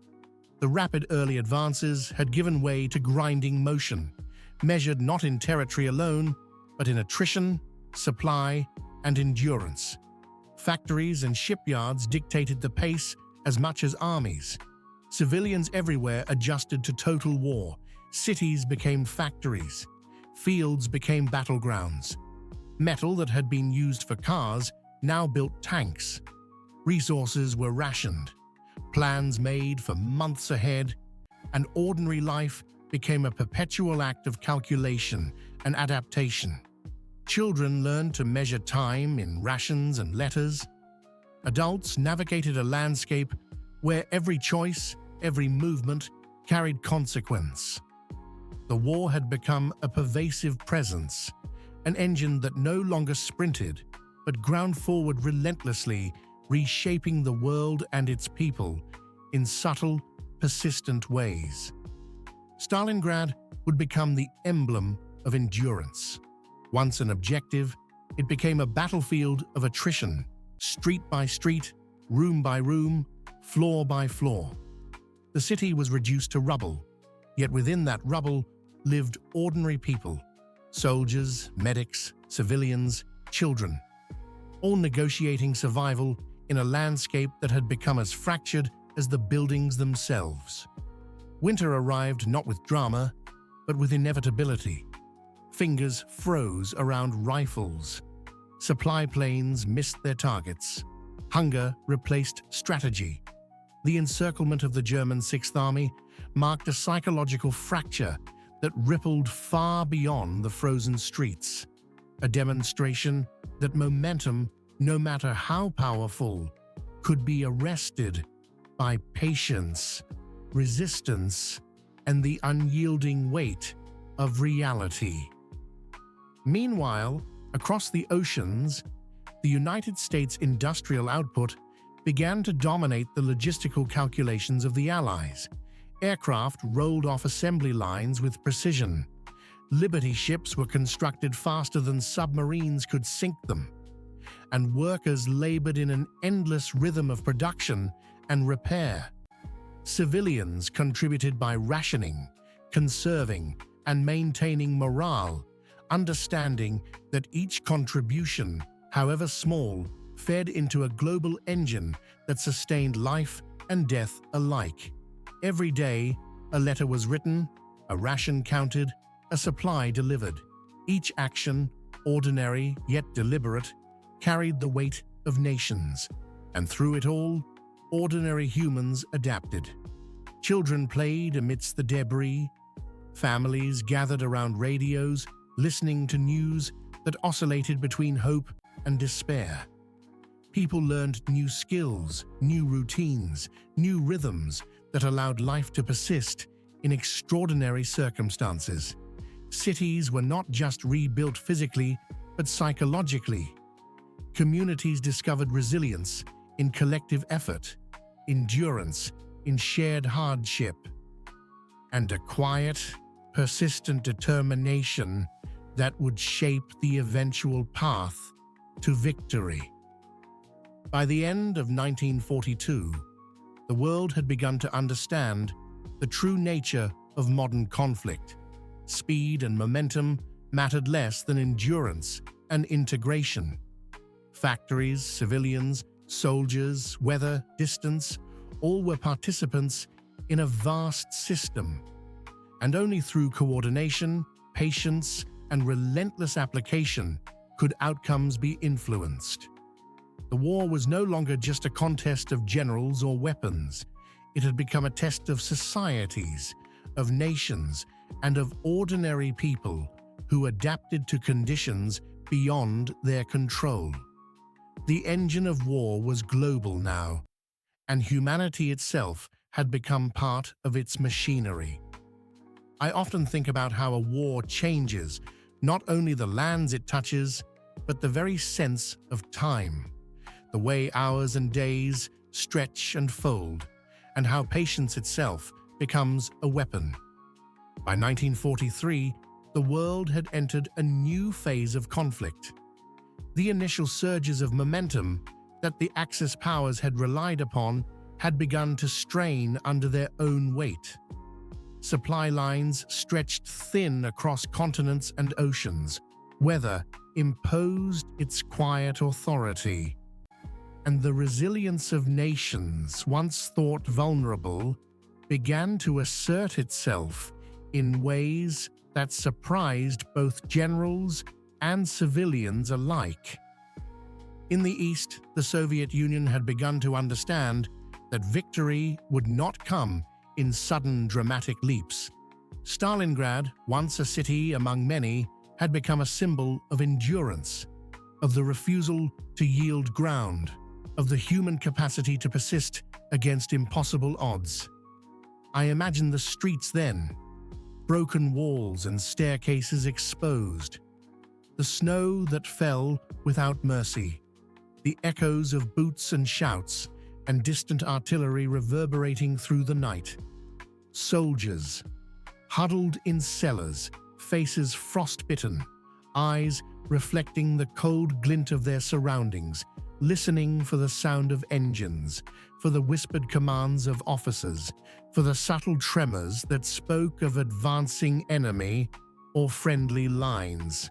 The rapid early advances had given way to grinding motion, measured not in territory alone, but in attrition, supply, and endurance. Factories and shipyards dictated the pace as much as armies. Civilians everywhere adjusted to total war. Cities became factories. Fields became battlegrounds. Metal that had been used for cars now built tanks. Resources were rationed. Plans made for months ahead, and ordinary life became a perpetual act of calculation and adaptation. Children learned to measure time in rations and letters. Adults navigated a landscape where every choice, every movement carried consequence. The war had become a pervasive presence, an engine that no longer sprinted, but ground forward relentlessly, reshaping the world and its people in subtle, persistent ways. Stalingrad would become the emblem of endurance. Once an objective, it became a battlefield of attrition, street by street, room by room, floor by floor. The city was reduced to rubble, yet within that rubble lived ordinary people, soldiers, medics, civilians, children, all negotiating survival in a landscape that had become as fractured as the buildings themselves. Winter arrived not with drama, but with inevitability. Fingers froze around rifles. Supply planes missed their targets. Hunger replaced strategy. The encirclement of the German Sixth Army marked a psychological fracture that rippled far beyond the frozen streets, a demonstration that momentum, no matter how powerful, could be arrested by patience, resistance, and the unyielding weight of reality. Meanwhile, across the oceans, the United States industrial output began to dominate the logistical calculations of the Allies. Aircraft rolled off assembly lines with precision. Liberty ships were constructed faster than submarines could sink them, and workers labored in an endless rhythm of production and repair. Civilians contributed by rationing, conserving, and maintaining morale, understanding that each contribution, however small, fed into a global engine that sustained life and death alike. Every day, a letter was written, a ration counted, a supply delivered. Each action, ordinary yet deliberate, carried the weight of nations, and through it all, ordinary humans adapted. Children played amidst the debris, families gathered around radios, listening to news that oscillated between hope and despair. People learned new skills, new routines, new rhythms that allowed life to persist in extraordinary circumstances. Cities were not just rebuilt physically, but psychologically. Communities discovered resilience in collective effort, endurance in shared hardship, and a quiet, persistent determination that would shape the eventual path to victory. By the end of 1942, the world had begun to understand the true nature of modern conflict. Speed and momentum mattered less than endurance and integration. Factories, civilians, soldiers, weather, distance, all were participants in a vast system. And only through coordination, patience, and relentless application could outcomes be influenced. The war was no longer just a contest of generals or weapons. It had become a test of societies, of nations, and of ordinary people who adapted to conditions beyond their control. The engine of war was global now, and humanity itself had become part of its machinery. I often think about how a war changes not only the lands it touches, but the very sense of time, the way hours and days stretch and fold, and how patience itself becomes a weapon. By 1943, the world had entered a new phase of conflict. The initial surges of momentum that the Axis powers had relied upon had begun to strain under their own weight. Supply lines stretched thin across continents and oceans. Weather imposed its quiet authority, and the resilience of nations, once thought vulnerable, began to assert itself in ways that surprised both generals and civilians alike. In the East, the Soviet Union had begun to understand that victory would not come in sudden dramatic leaps. Stalingrad, once a city among many, had become a symbol of endurance, of the refusal to yield ground, of the human capacity to persist against impossible odds. I imagine the streets then, broken walls and staircases exposed, the snow that fell without mercy, the echoes of boots and shouts, and distant artillery reverberating through the night. Soldiers, huddled in cellars, faces frost-bitten, eyes reflecting the cold glint of their surroundings, listening for the sound of engines, for the whispered commands of officers, for the subtle tremors that spoke of advancing enemy or friendly lines.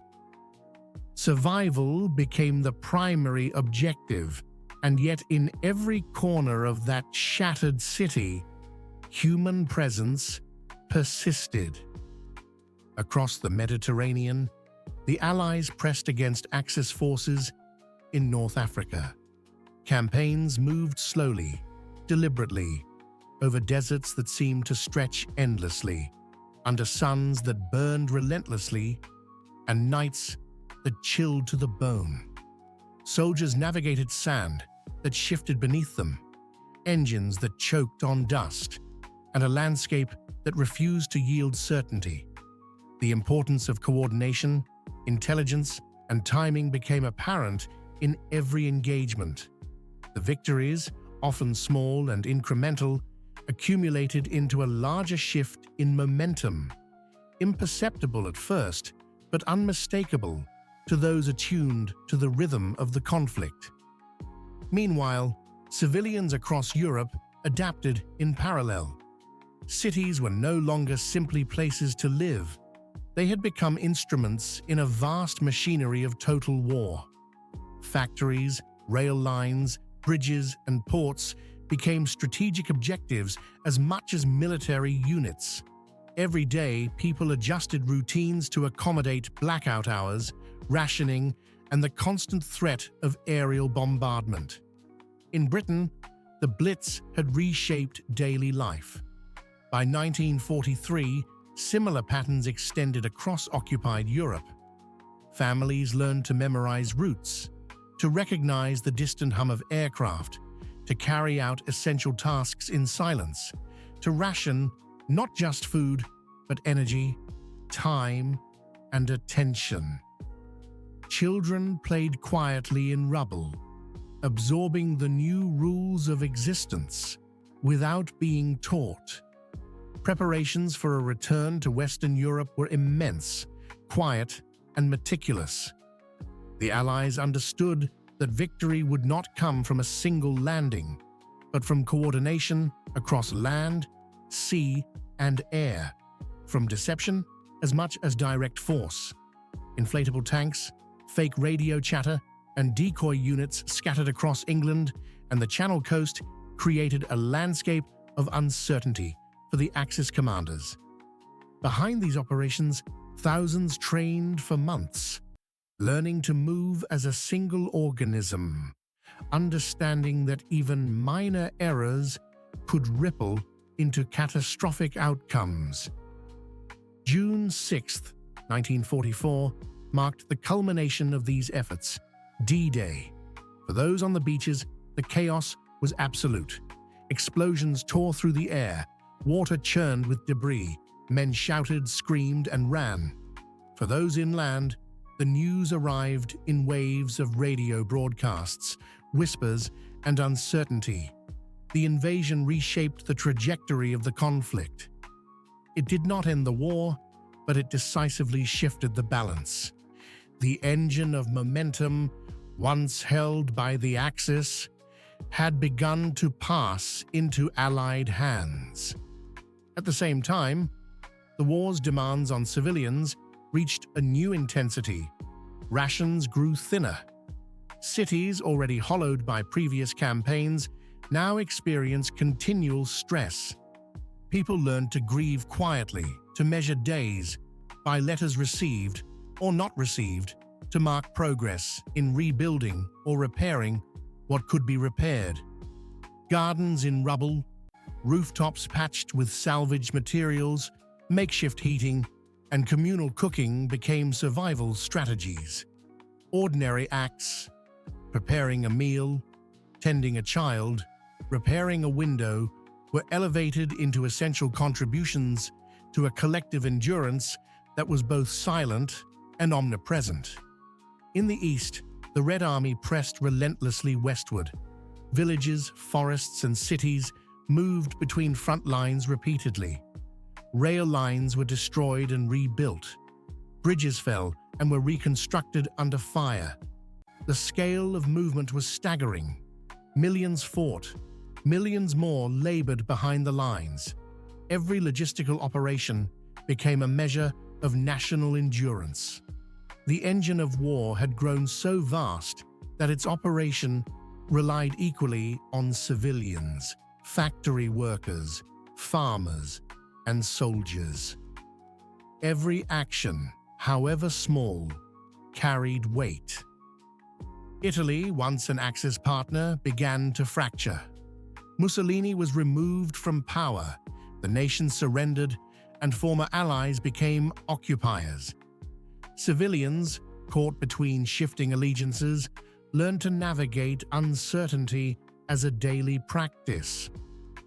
Survival became the primary objective, and yet in every corner of that shattered city, human presence persisted. Across the Mediterranean, the Allies pressed against Axis forces in North Africa. Campaigns moved slowly, deliberately, over deserts that seemed to stretch endlessly, under suns that burned relentlessly, and nights that chilled to the bone. Soldiers navigated sand that shifted beneath them, engines that choked on dust, and a landscape that refused to yield certainty. The importance of coordination, intelligence, and timing became apparent in every engagement. The victories, often small and incremental, accumulated into a larger shift in momentum, imperceptible at first, but unmistakable to those attuned to the rhythm of the conflict. Meanwhile, civilians across Europe adapted in parallel. Cities were no longer simply places to live. They had become instruments in a vast machinery of total war. Factories, rail lines, bridges, and ports became strategic objectives as much as military units. Every day, people adjusted routines to accommodate blackout hours, rationing, and the constant threat of aerial bombardment. In Britain, the Blitz had reshaped daily life. By 1943, similar patterns extended across occupied Europe. Families learned to memorize routes, to recognize the distant hum of aircraft, to carry out essential tasks in silence, to ration not just food, but energy, time, and attention. Children played quietly in rubble, absorbing the new rules of existence without being taught. Preparations for a return to Western Europe were immense, quiet, and meticulous. The Allies understood that victory would not come from a single landing, but from coordination across land, sea, and air, from deception as much as direct force. Inflatable tanks, fake radio chatter, and decoy units scattered across England and the Channel coast created a landscape of uncertainty for the Axis commanders. Behind these operations, thousands trained for months, learning to move as a single organism, understanding that even minor errors could ripple into catastrophic outcomes. June 6, 1944, marked the culmination of these efforts, D-Day. For those on the beaches, the chaos was absolute. Explosions tore through the air, water churned with debris, men shouted, screamed, and ran. For those inland, the news arrived in waves of radio broadcasts, whispers, and uncertainty. The invasion reshaped the trajectory of the conflict. It did not end the war, but it decisively shifted the balance. The engine of momentum, once held by the Axis, had begun to pass into Allied hands. At the same time, the war's demands on civilians reached a new intensity. Rations grew thinner. Cities, already hollowed by previous campaigns, now experienced continual stress. People learned to grieve quietly, to measure days, by letters received or not received, to mark progress in rebuilding or repairing what could be repaired. Gardens in rubble, rooftops patched with salvaged materials, makeshift heating, and communal cooking became survival strategies. Ordinary acts, preparing a meal, tending a child, repairing a window, were elevated into essential contributions to a collective endurance that was both silent and omnipresent. In the east, the Red Army pressed relentlessly westward. Villages, forests, and cities moved between front lines repeatedly. Rail lines were destroyed and rebuilt. Bridges fell and were reconstructed under fire. The scale of movement was staggering. Millions fought. Millions more labored behind the lines. Every logistical operation became a measure of national endurance. The engine of war had grown so vast that its operation relied equally on civilians, factory workers, farmers, and soldiers. Every action, however small, carried weight. Italy, once an Axis partner, began to fracture. Mussolini was removed from power, the nation surrendered, and former allies became occupiers. Civilians, caught between shifting allegiances, learned to navigate uncertainty as a daily practice.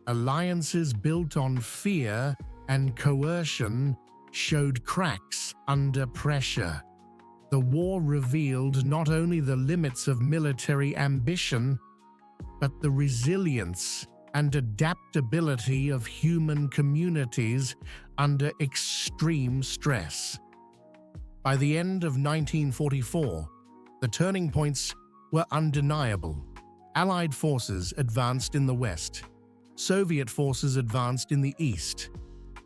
Alliances built on fear and coercion showed cracks under pressure. The war revealed not only the limits of military ambition, but the resilience and adaptability of human communities under extreme stress. By the end of 1944, the turning points were undeniable. Allied forces advanced in the west. Soviet forces advanced in the east.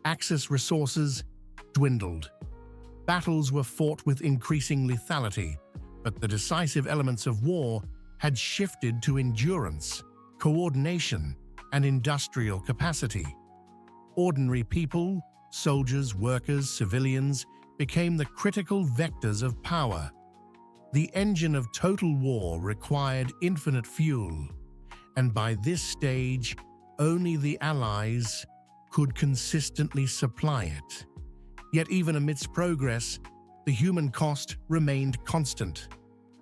Axis resources dwindled. Battles were fought with increasing lethality, but the decisive elements of war had shifted to endurance, coordination, and industrial capacity. Ordinary people, soldiers, workers, civilians, became the critical vectors of power. The engine of total war required infinite fuel, and by this stage, only the Allies could consistently supply it. Yet even amidst progress, the human cost remained constant.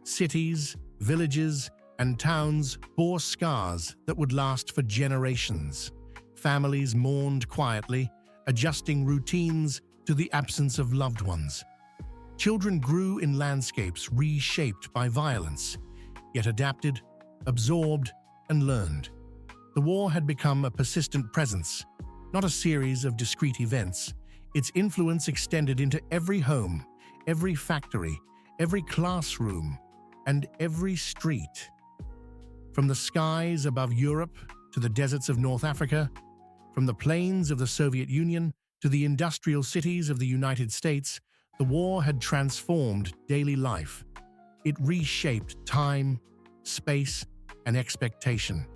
Cities, villages, and towns bore scars that would last for generations. Families mourned quietly, adjusting routines to the absence of loved ones. Children grew in landscapes reshaped by violence, yet adapted, absorbed, and learned. The war had become a persistent presence, not a series of discrete events. Its influence extended into every home, every factory, every classroom, and every street. From the skies above Europe to the deserts of North Africa, from the plains of the Soviet Union to the industrial cities of the United States, the war had transformed daily life. It reshaped time, space, and expectation.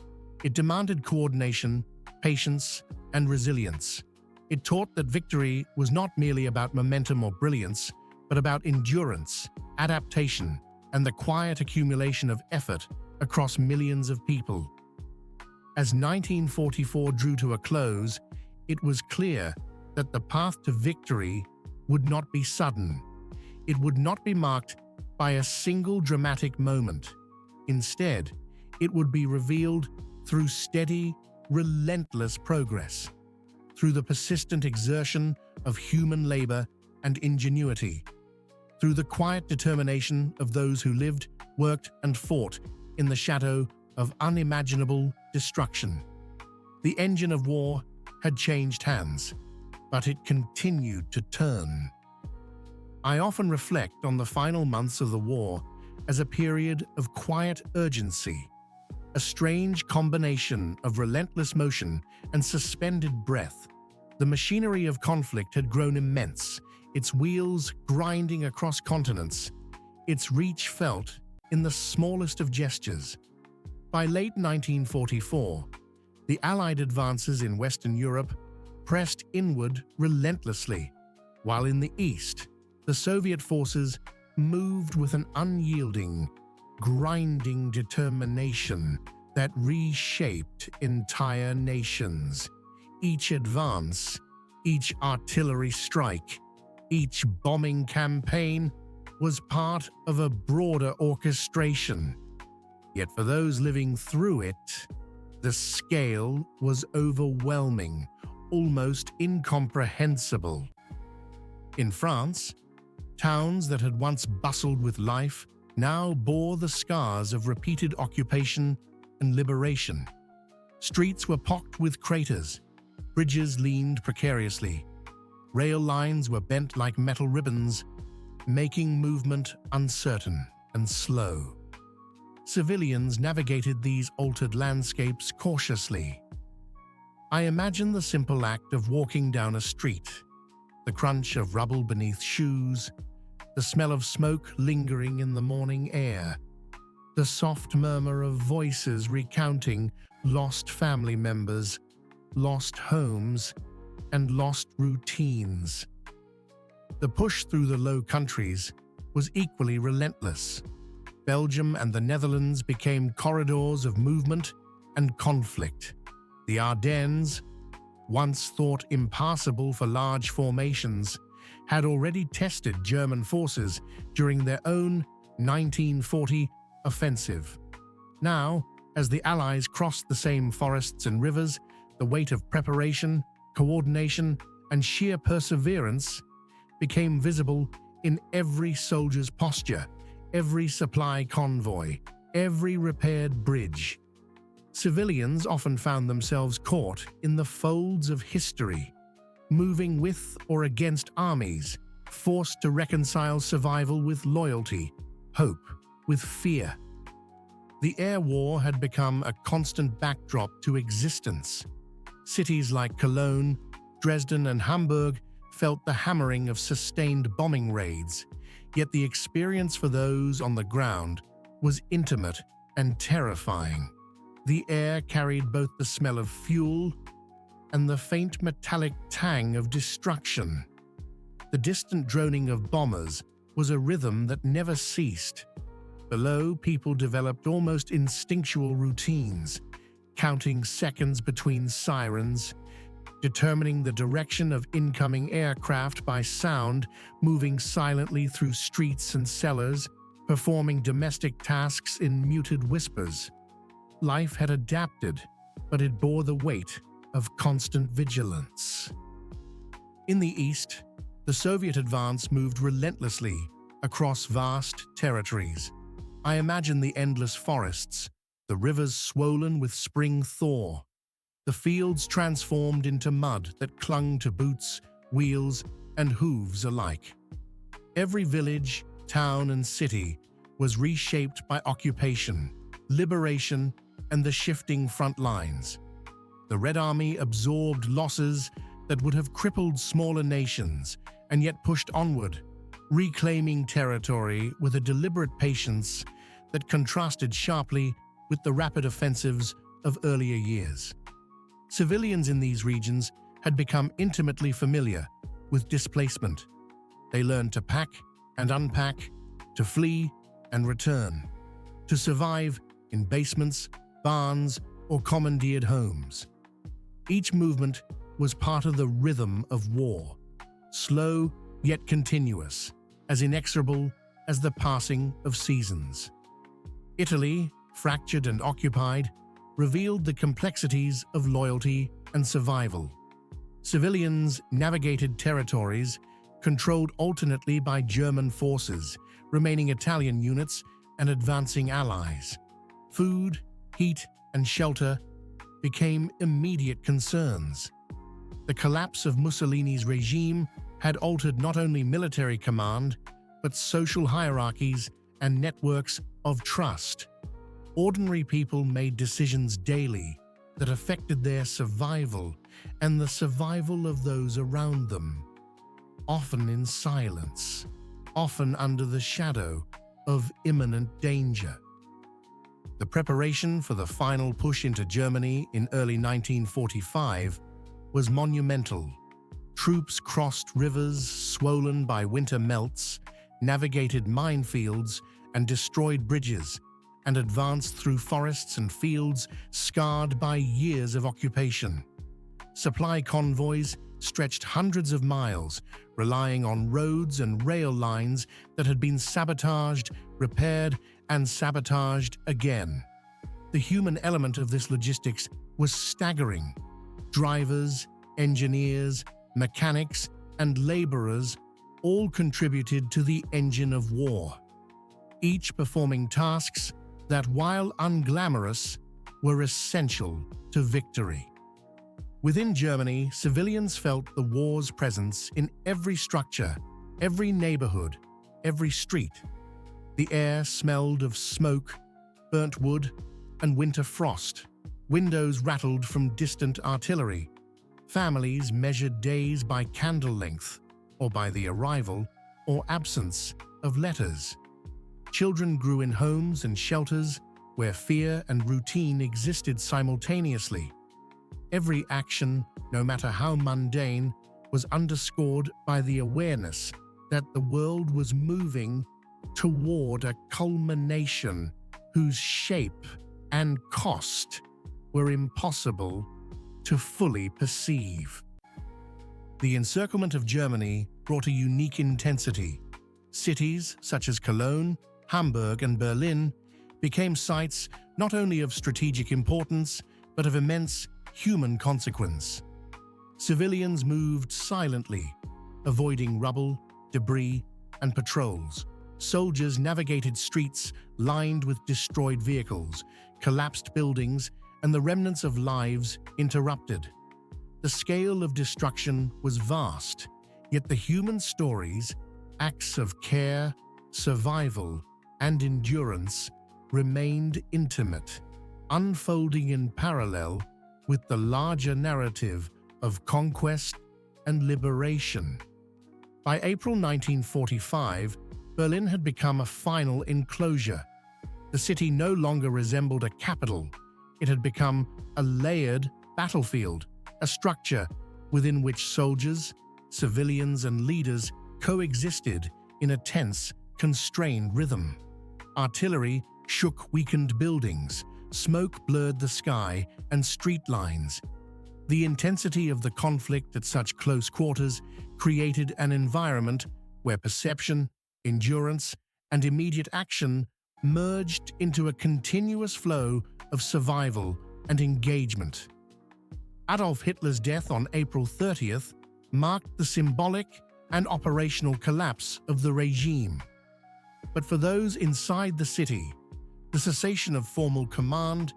It demanded coordination, patience, and resilience. It taught that victory was not merely about momentum or brilliance, but about endurance, adaptation, and the quiet accumulation of effort across millions of people. As 1944 drew to a close, it was clear that the path to victory would not be sudden. It would not be marked by a single dramatic moment. Instead, it would be revealed through steady, relentless progress, through the persistent exertion of human labor and ingenuity, through the quiet determination of those who lived, worked, and fought in the shadow of unimaginable destruction. The engine of war had changed hands, but it continued to turn. I often reflect on the final months of the war as a period of quiet urgency, a strange combination of relentless motion and suspended breath. The machinery of conflict had grown immense, its wheels grinding across continents, its reach felt in the smallest of gestures. By late 1944, the Allied advances in Western Europe pressed inward relentlessly, while in the East, the Soviet forces moved with an unyielding, grinding determination that reshaped entire nations. Each advance, each artillery strike, each bombing campaign was part of a broader orchestration. Yet for those living through it, the scale was overwhelming, almost incomprehensible. In France, towns that had once bustled with life now bore the scars of repeated occupation and liberation. Streets were pocked with craters, bridges leaned precariously, rail lines were bent like metal ribbons, making movement uncertain and slow. Civilians navigated these altered landscapes cautiously. I imagine the simple act of walking down a street, the crunch of rubble beneath shoes, the smell of smoke lingering in the morning air, the soft murmur of voices recounting lost family members, lost homes, and lost routines. The push through the Low Countries was equally relentless. Belgium and the Netherlands became corridors of movement and conflict. The Ardennes, once thought impassable for large formations, had already tested German forces during their own 1940 offensive. Now, as the Allies crossed the same forests and rivers, the weight of preparation, coordination, and sheer perseverance became visible in every soldier's posture, every supply convoy, every repaired bridge. Civilians often found themselves caught in the folds of history, moving with or against armies, forced to reconcile survival with loyalty, hope with fear. The air war had become a constant backdrop to existence. Cities like Cologne, Dresden, and Hamburg felt the hammering of sustained bombing raids, yet the experience for those on the ground was intimate and terrifying. The air carried both the smell of fuel and the faint metallic tang of destruction. The distant droning of bombers was a rhythm that never ceased. Below, people developed almost instinctual routines, counting seconds between sirens, determining the direction of incoming aircraft by sound, moving silently through streets and cellars, performing domestic tasks in muted whispers. Life had adapted, but it bore the weight of constant vigilance. In the east, the Soviet advance moved relentlessly across vast territories. I imagine the endless forests, the rivers swollen with spring thaw, the fields transformed into mud that clung to boots, wheels, and hooves alike. Every village, town, and city was reshaped by occupation, liberation, and the shifting front lines. The Red Army absorbed losses that would have crippled smaller nations and yet pushed onward, reclaiming territory with a deliberate patience that contrasted sharply with the rapid offensives of earlier years. Civilians in these regions had become intimately familiar with displacement. They learned to pack and unpack, to flee and return, to survive in basements, barns, or commandeered homes. Each movement was part of the rhythm of war, slow yet continuous, as inexorable as the passing of seasons. Italy, fractured and occupied, revealed the complexities of loyalty and survival. Civilians navigated territories controlled alternately by German forces, remaining Italian units, and advancing allies. Food, heat, and shelter became immediate concerns. The collapse of Mussolini's regime had altered not only military command, but social hierarchies and networks of trust. Ordinary people made decisions daily that affected their survival and the survival of those around them, often in silence, often under the shadow of imminent danger. The preparation for the final push into Germany in early 1945 was monumental. Troops crossed rivers swollen by winter melts, navigated minefields and destroyed bridges, and advanced through forests and fields scarred by years of occupation. Supply convoys stretched hundreds of miles, relying on roads and rail lines that had been sabotaged, repaired, and sabotaged again. The human element of this logistics was staggering. Drivers, engineers, mechanics, and laborers all contributed to the engine of war, each performing tasks that, while unglamorous, were essential to victory. Within Germany, civilians felt the war's presence in every structure, every neighborhood, every street. The air smelled of smoke, burnt wood, and winter frost. Windows rattled from distant artillery. Families measured days by candle length, or by the arrival or absence of letters. Children grew in homes and shelters where fear and routine existed simultaneously. Every action, no matter how mundane, was underscored by the awareness that the world was moving toward a culmination whose shape and cost were impossible to fully perceive. The encirclement of Germany brought a unique intensity. Cities such as Cologne, Hamburg, and Berlin became sites not only of strategic importance, but of immense human consequence. Civilians moved silently, avoiding rubble, debris, and patrols. Soldiers navigated streets lined with destroyed vehicles, collapsed buildings, and the remnants of lives interrupted. The scale of destruction was vast, yet the human stories, acts of care, survival, and endurance remained intimate, unfolding in parallel with the larger narrative of conquest and liberation. By April 1945, Berlin had become a final enclosure. The city no longer resembled a capital. It had become a layered battlefield, a structure within which soldiers, civilians, and leaders coexisted in a tense, constrained rhythm. Artillery shook weakened buildings, smoke blurred the sky and street lines. The intensity of the conflict at such close quarters created an environment where perception, endurance, and immediate action merged into a continuous flow of survival and engagement. Adolf Hitler's death on April 30th marked the symbolic and operational collapse of the regime. But for those inside the city, the cessation of formal command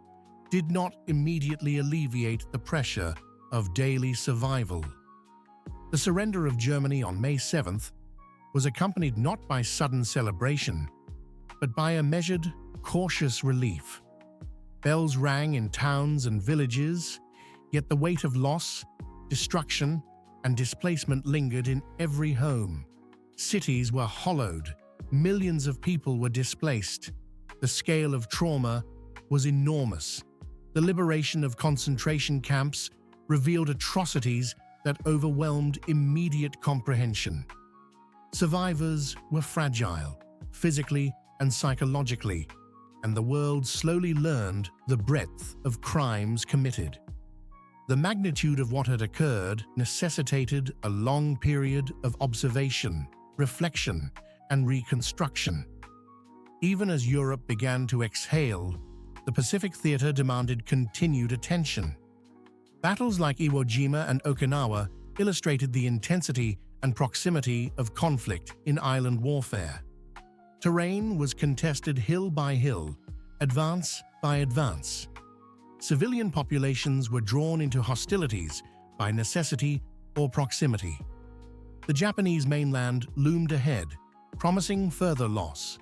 did not immediately alleviate the pressure of daily survival. The surrender of Germany on May 7th was accompanied not by sudden celebration, but by a measured, cautious relief. Bells rang in towns and villages, yet the weight of loss, destruction, and displacement lingered in every home. Cities were hollowed, millions of people were displaced. The scale of trauma was enormous. The liberation of concentration camps revealed atrocities that overwhelmed immediate comprehension. Survivors were fragile, physically and psychologically, and the world slowly learned the breadth of crimes committed. The magnitude of what had occurred necessitated a long period of observation, reflection, and reconstruction. Even as Europe began to exhale, the Pacific Theater demanded continued attention. Battles like Iwo Jima and Okinawa illustrated the intensity and proximity of conflict in island warfare. Terrain was contested hill by hill, advance by advance. Civilian populations were drawn into hostilities by necessity or proximity. The Japanese mainland loomed ahead, promising further loss.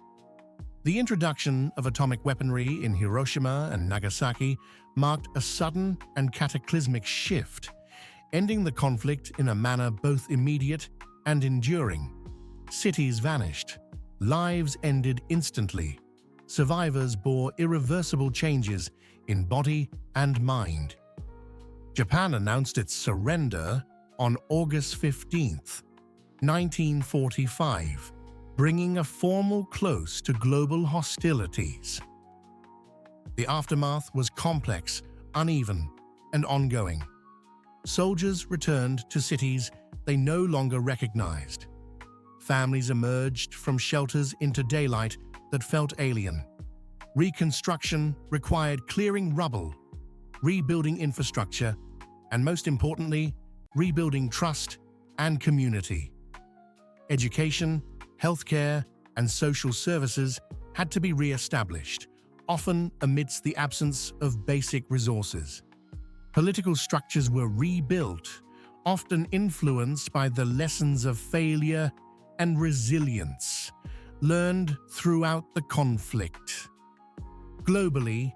The introduction of atomic weaponry in Hiroshima and Nagasaki marked a sudden and cataclysmic shift, ending the conflict in a manner both immediate and enduring. Cities vanished, lives ended instantly. Survivors bore irreversible changes in body and mind. Japan announced its surrender on August 15, 1945, bringing a formal close to global hostilities. The aftermath was complex, uneven, and ongoing. Soldiers returned to cities they no longer recognized. Families emerged from shelters into daylight that felt alien. Reconstruction required clearing rubble, rebuilding infrastructure, and most importantly, rebuilding trust and community. Education, healthcare, and social services had to be re-established, often amidst the absence of basic resources. Political structures were rebuilt, often influenced by the lessons of failure and resilience learned throughout the conflict. Globally,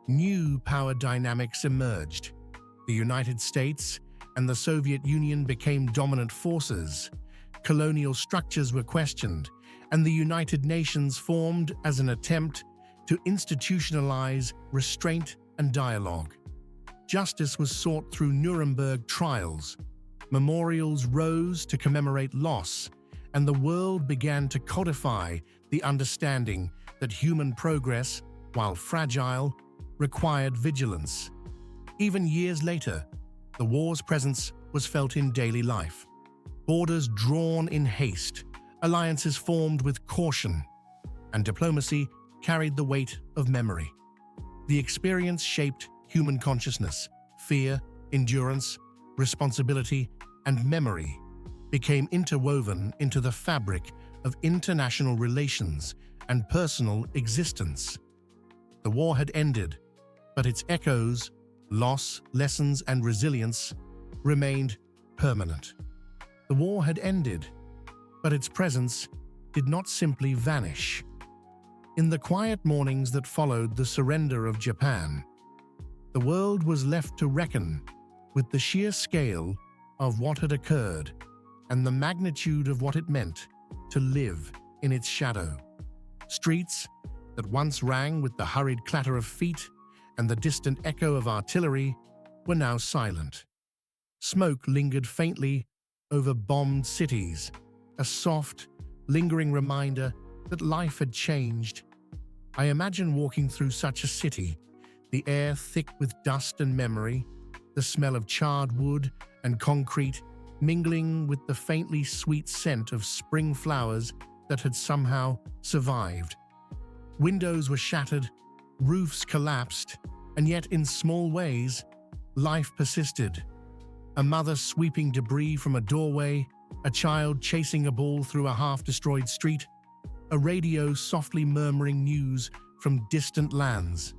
new power dynamics emerged. The United States and the Soviet Union became dominant forces. Colonial structures were questioned, and the United Nations formed as an attempt to institutionalize restraint and dialogue. Justice was sought through Nuremberg trials. Memorials rose to commemorate loss, and the world began to codify the understanding that human progress, while fragile, required vigilance. Even years later, the war's presence was felt in daily life. Borders drawn in haste, alliances formed with caution, and diplomacy carried the weight of memory. The experience shaped human consciousness. Fear, endurance, responsibility, and memory became interwoven into the fabric of international relations and personal existence. The war had ended, but its echoes, loss, lessons, and resilience remained permanent. The war had ended, but its presence did not simply vanish. In the quiet mornings that followed the surrender of Japan, The world was left to reckon with the sheer scale of what had occurred and the magnitude of what it meant to live in its shadow. Streets that once rang with the hurried clatter of feet and the distant echo of artillery were now silent. Smoke lingered faintly over bombed cities, a soft, lingering reminder that life had changed. I imagine walking through such a city, the air thick with dust and memory, the smell of charred wood and concrete mingling with the faintly sweet scent of spring flowers that had somehow survived. Windows were shattered, roofs collapsed, and yet in small ways, life persisted. A mother sweeping debris from a doorway, a child chasing a ball through a half-destroyed street, a radio softly murmuring news from distant lands.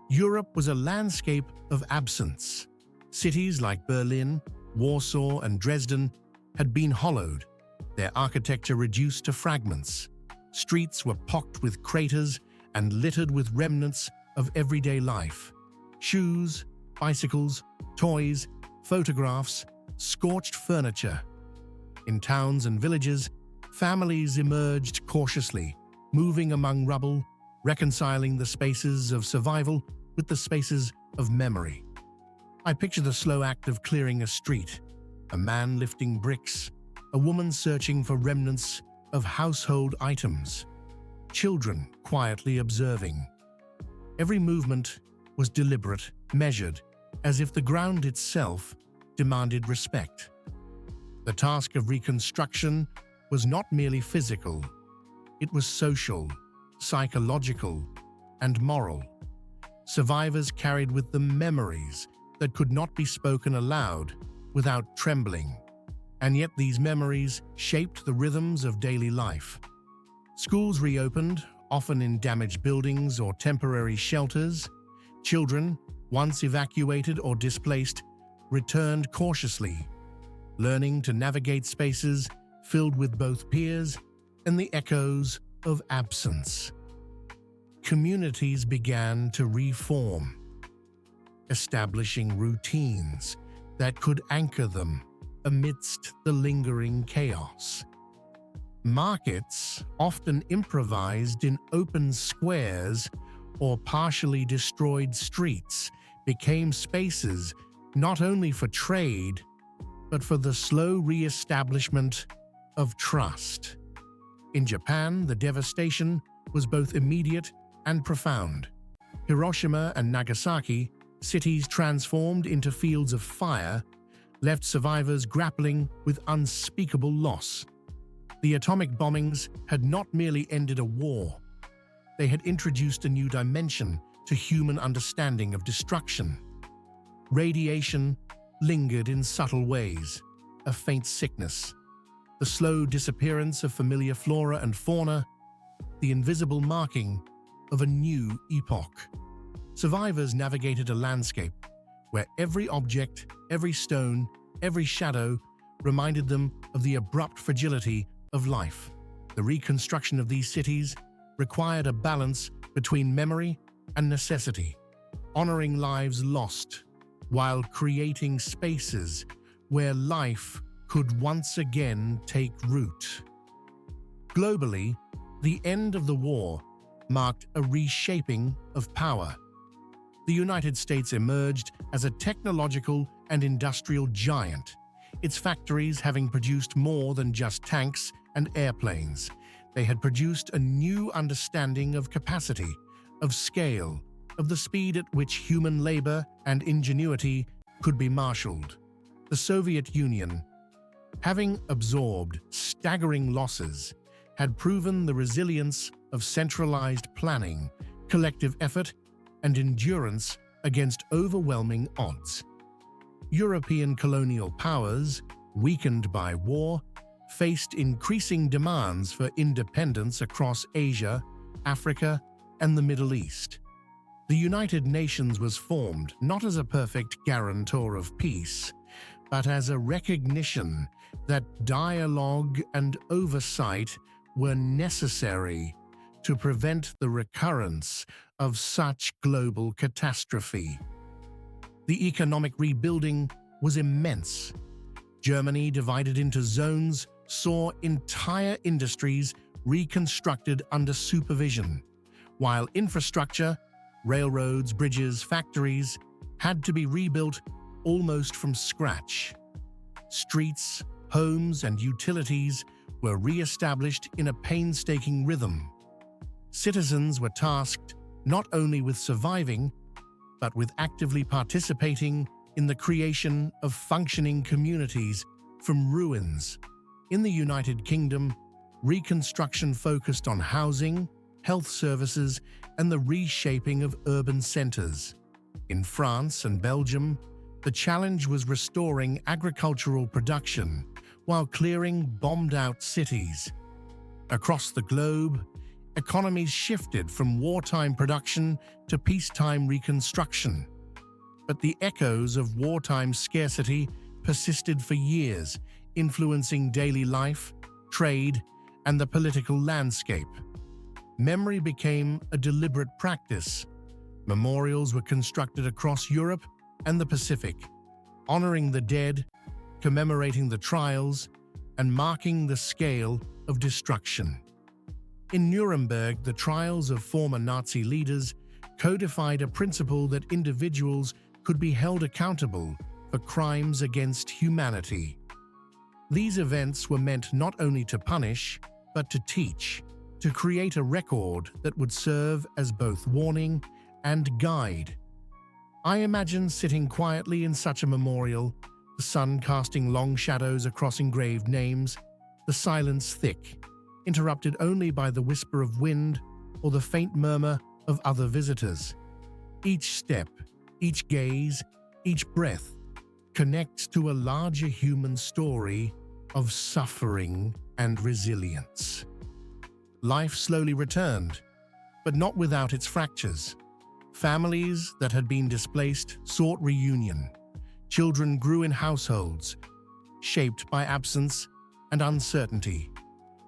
Europe was a landscape of absence. Cities like Berlin, Warsaw, and Dresden had been hollowed, their architecture reduced to fragments. Streets were pocked with craters and littered with remnants of everyday life. Shoes, bicycles, toys, photographs, scorched furniture. In towns and villages, families emerged cautiously, moving among rubble, reconciling the spaces of survival with the spaces of memory. I picture the slow act of clearing a street, a man lifting bricks, a woman searching for remnants of household items, children quietly observing. Every movement was deliberate, measured, as if the ground itself demanded respect. The task of reconstruction was not merely physical, it was social, psychological, and moral. Survivors carried with them memories that could not be spoken aloud without trembling, and yet these memories shaped the rhythms of daily life. Schools reopened, often in damaged buildings or temporary shelters. Children, once evacuated or displaced, returned cautiously, learning to navigate spaces filled with both peers and the echoes of absence. Communities began to reform, establishing routines that could anchor them amidst the lingering chaos. Markets, often improvised in open squares or partially destroyed streets, became spaces not only for trade, but for the slow re-establishment of trust. In Japan, the devastation was both immediate and profound. Hiroshima and Nagasaki, cities transformed into fields of fire, left survivors grappling with unspeakable loss. The atomic bombings had not merely ended a war, they had introduced a new dimension to human understanding of destruction. Radiation lingered in subtle ways, a faint sickness, the slow disappearance of familiar flora and fauna, the invisible marking of a new epoch. Survivors navigated a landscape where every object, every stone, every shadow reminded them of the abrupt fragility of life. The reconstruction of these cities required a balance between memory and necessity, honoring lives lost while creating spaces where life could once again take root. Globally, the end of the war marked a reshaping of power. The United States emerged as a technological and industrial giant, its factories having produced more than just tanks and airplanes. They had produced a new understanding of capacity, of scale, of the speed at which human labor and ingenuity could be marshaled. The Soviet Union, having absorbed staggering losses, had proven the resilience of centralized planning, collective effort, and endurance against overwhelming odds. European colonial powers, weakened by war, faced increasing demands for independence across Asia, Africa, and the Middle East. The United Nations was formed not as a perfect guarantor of peace, but as a recognition that dialogue and oversight were necessary to prevent the recurrence of such global catastrophe. The economic rebuilding was immense. Germany, divided into zones, saw entire industries reconstructed under supervision, while infrastructure, railroads, bridges, factories, had to be rebuilt almost from scratch. Streets, homes, and utilities were re-established in a painstaking rhythm. Citizens were tasked not only with surviving, but with actively participating in the creation of functioning communities from ruins. In the United Kingdom, reconstruction focused on housing, health services, and the reshaping of urban centers. In France and Belgium, the challenge was restoring agricultural production while clearing bombed-out cities. Across the globe, economies shifted from wartime production to peacetime reconstruction. But the echoes of wartime scarcity persisted for years, influencing daily life, trade, and the political landscape. Memory became a deliberate practice. Memorials were constructed across Europe and the Pacific, honoring the dead, commemorating the trials, and marking the scale of destruction. In Nuremberg, the trials of former Nazi leaders codified a principle that individuals could be held accountable for crimes against humanity. These events were meant not only to punish, but to teach, to create a record that would serve as both warning and guide. I imagine sitting quietly in such a memorial, the sun casting long shadows across engraved names, the silence thick, interrupted only by the whisper of wind or the faint murmur of other visitors. Each step, each gaze, each breath connects to a larger human story of suffering and resilience. Life slowly returned, but not without its fractures. Families that had been displaced sought reunion. Children grew in households shaped by absence and uncertainty.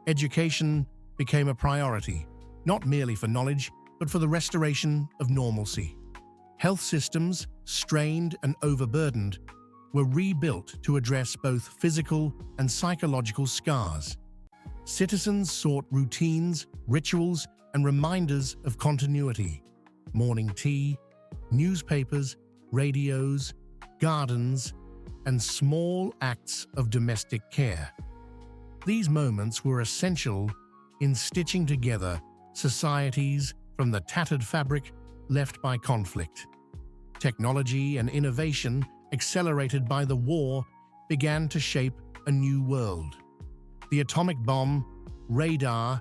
Education became a priority, not merely for knowledge, but for the restoration of normalcy. Health systems, strained and overburdened, were rebuilt to address both physical and psychological scars. Citizens sought routines, rituals, and reminders of continuity. Morning tea, newspapers, radios, gardens, and small acts of domestic care. These moments were essential in stitching together societies from the tattered fabric left by conflict. Technology and innovation, accelerated by the war, began to shape a new world. The atomic bomb, radar,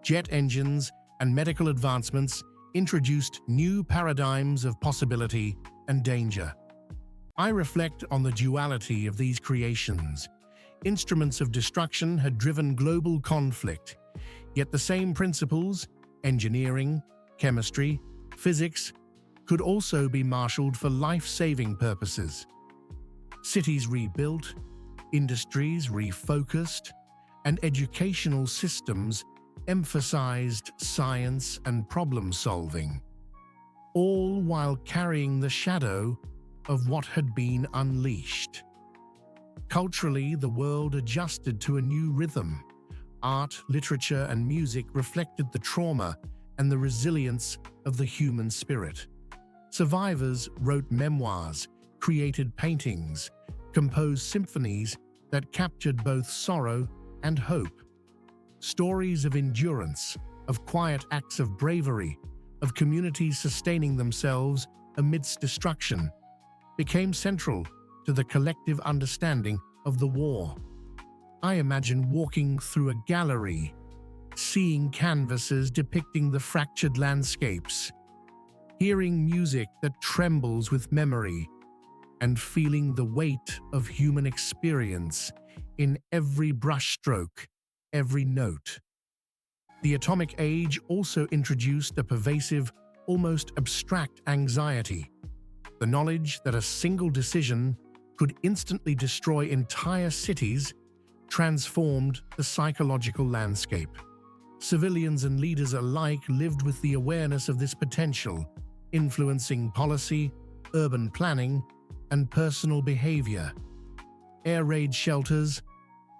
jet engines, and medical advancements introduced new paradigms of possibility and danger. I reflect on the duality of these creations. Instruments of destruction had driven global conflict, yet the same principles, engineering, chemistry, physics, could also be marshaled for life-saving purposes. Cities rebuilt, industries refocused, and educational systems emphasized science and problem-solving, all while carrying the shadow of what had been unleashed. Culturally, the world adjusted to a new rhythm. Art, literature, and music reflected the trauma and the resilience of the human spirit. Survivors wrote memoirs, created paintings, composed symphonies that captured both sorrow and hope. Stories of endurance, of quiet acts of bravery, of communities sustaining themselves amidst destruction, became central to the collective understanding of the war. I imagine walking through a gallery, seeing canvases depicting the fractured landscapes, hearing music that trembles with memory, and feeling the weight of human experience in every brushstroke, every note. The atomic age also introduced a pervasive, almost abstract anxiety. The knowledge that a single decision could instantly destroy entire cities transformed the psychological landscape. Civilians and leaders alike lived with the awareness of this potential, influencing policy, urban planning, and personal behavior. Air raid shelters,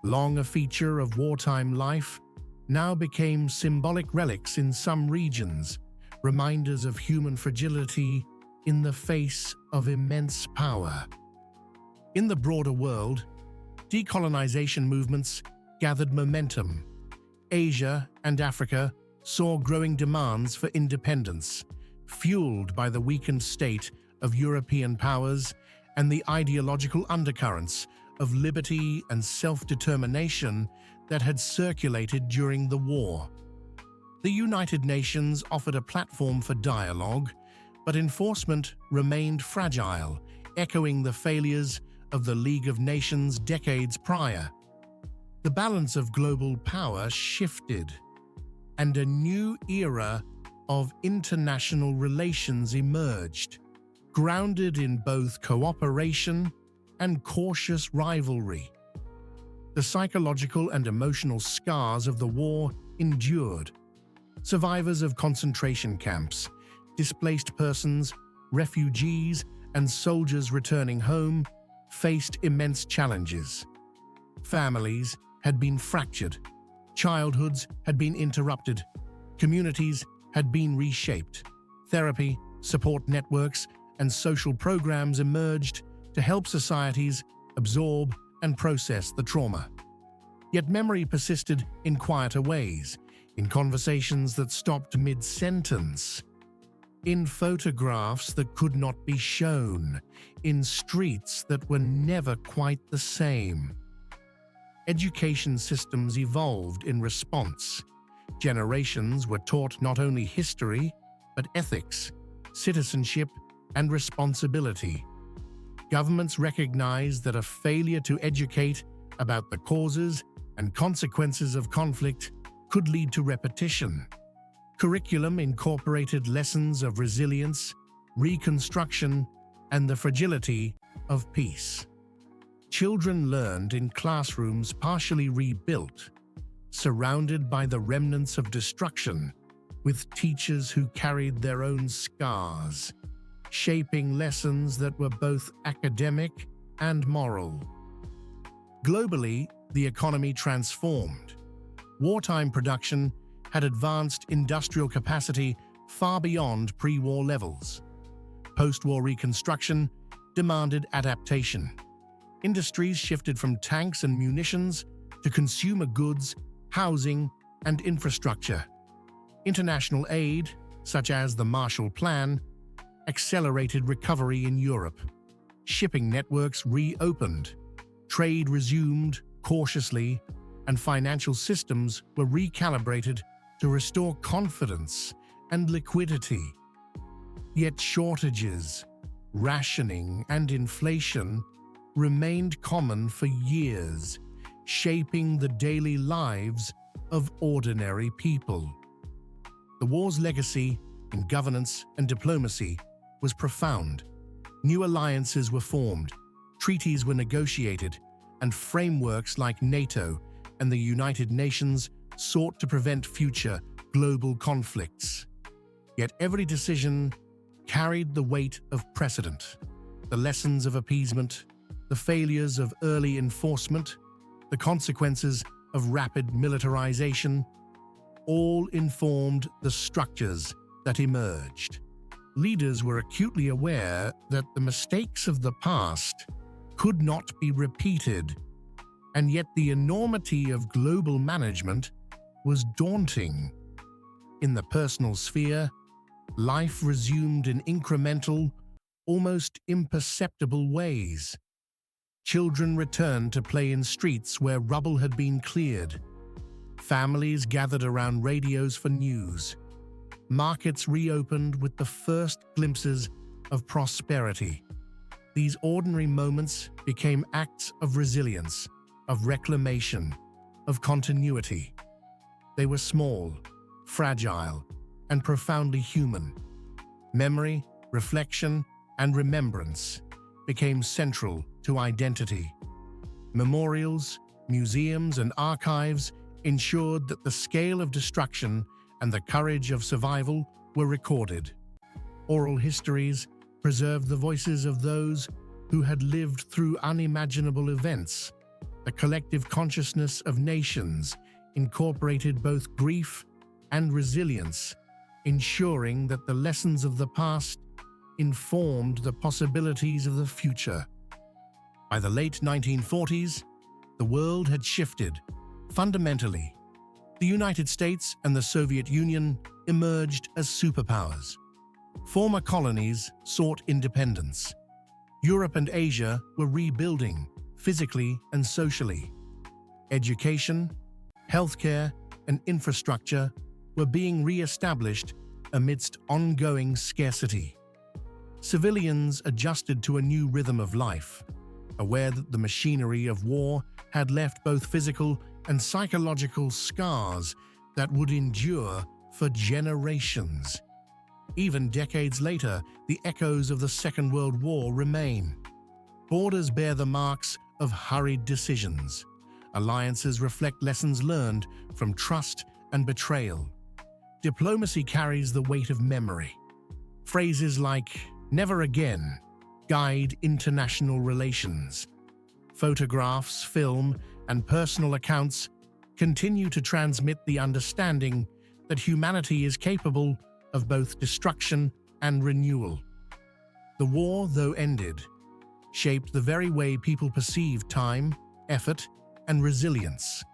long a feature of wartime life, now became symbolic relics in some regions, reminders of human fragility in the face of immense power. In the broader world, decolonization movements gathered momentum. Asia and Africa saw growing demands for independence, fueled by the weakened state of European powers and the ideological undercurrents of liberty and self-determination that had circulated during the war. The United Nations offered a platform for dialogue, but enforcement remained fragile, echoing the failures of the League of Nations decades prior. The balance of global power shifted, and a new era of international relations emerged, grounded in both cooperation and cautious rivalry. The psychological and emotional scars of the war endured. Survivors of concentration camps, displaced persons, refugees, and soldiers returning home faced immense challenges. Families had been fractured, childhoods had been interrupted, communities had been reshaped. Therapy, support networks, and social programs emerged to help societies absorb and process the trauma. Yet memory persisted in quieter ways, in conversations that stopped mid-sentence, in photographs that could not be shown, in streets that were never quite the same. Education systems evolved in response. Generations were taught not only history, but ethics, citizenship, and responsibility. Governments recognized that a failure to educate about the causes and consequences of conflict could lead to repetition. Curriculum incorporated lessons of resilience, reconstruction, and the fragility of peace. Children learned in classrooms partially rebuilt, surrounded by the remnants of destruction, with teachers who carried their own scars, shaping lessons that were both academic and moral. Globally, the economy transformed. Wartime production had advanced industrial capacity far beyond pre-war levels. Post-war reconstruction demanded adaptation. Industries shifted from tanks and munitions to consumer goods, housing, and infrastructure. International aid, such as the Marshall Plan, accelerated recovery in Europe. Shipping networks reopened, trade resumed cautiously, and financial systems were recalibrated to restore confidence and liquidity. Yet shortages, rationing, and inflation remained common for years, shaping the daily lives of ordinary people. The war's legacy in governance and diplomacy was profound. New alliances were formed, treaties were negotiated, and frameworks like NATO and the United Nations sought to prevent future global conflicts. Yet every decision carried the weight of precedent. The lessons of appeasement, the failures of early enforcement, the consequences of rapid militarization, all informed the structures that emerged. Leaders were acutely aware that the mistakes of the past could not be repeated, and yet the enormity of global management was daunting. In the personal sphere, life resumed in incremental, almost imperceptible ways. Children returned to play in streets where rubble had been cleared. Families gathered around radios for news. Markets reopened with the first glimpses of prosperity. These ordinary moments became acts of resilience, of reclamation, of continuity. They were small, fragile, and profoundly human. Memory, reflection, and remembrance became central to identity. Memorials, museums, and archives ensured that the scale of destruction and the courage of survival were recorded. Oral histories preserved the voices of those who had lived through unimaginable events. The collective consciousness of nations incorporated both grief and resilience, ensuring that the lessons of the past informed the possibilities of the future. By the late 1940s, the world had shifted fundamentally. The United States and the Soviet Union emerged as superpowers. Former colonies sought independence. Europe and Asia were rebuilding, physically and socially. Education, healthcare, and infrastructure were being re-established amidst ongoing scarcity. Civilians adjusted to a new rhythm of life, aware that the machinery of war had left both physical and psychological scars that would endure for generations. Even decades later, the echoes of the Second World War remain. Borders bear the marks of hurried decisions. Alliances reflect lessons learned from trust and betrayal. Diplomacy carries the weight of memory. Phrases like "never again" guide international relations. Photographs, film, and personal accounts continue to transmit the understanding that humanity is capable of both destruction and renewal. The war, though ended, shaped the very way people perceive time, effort, and resilience.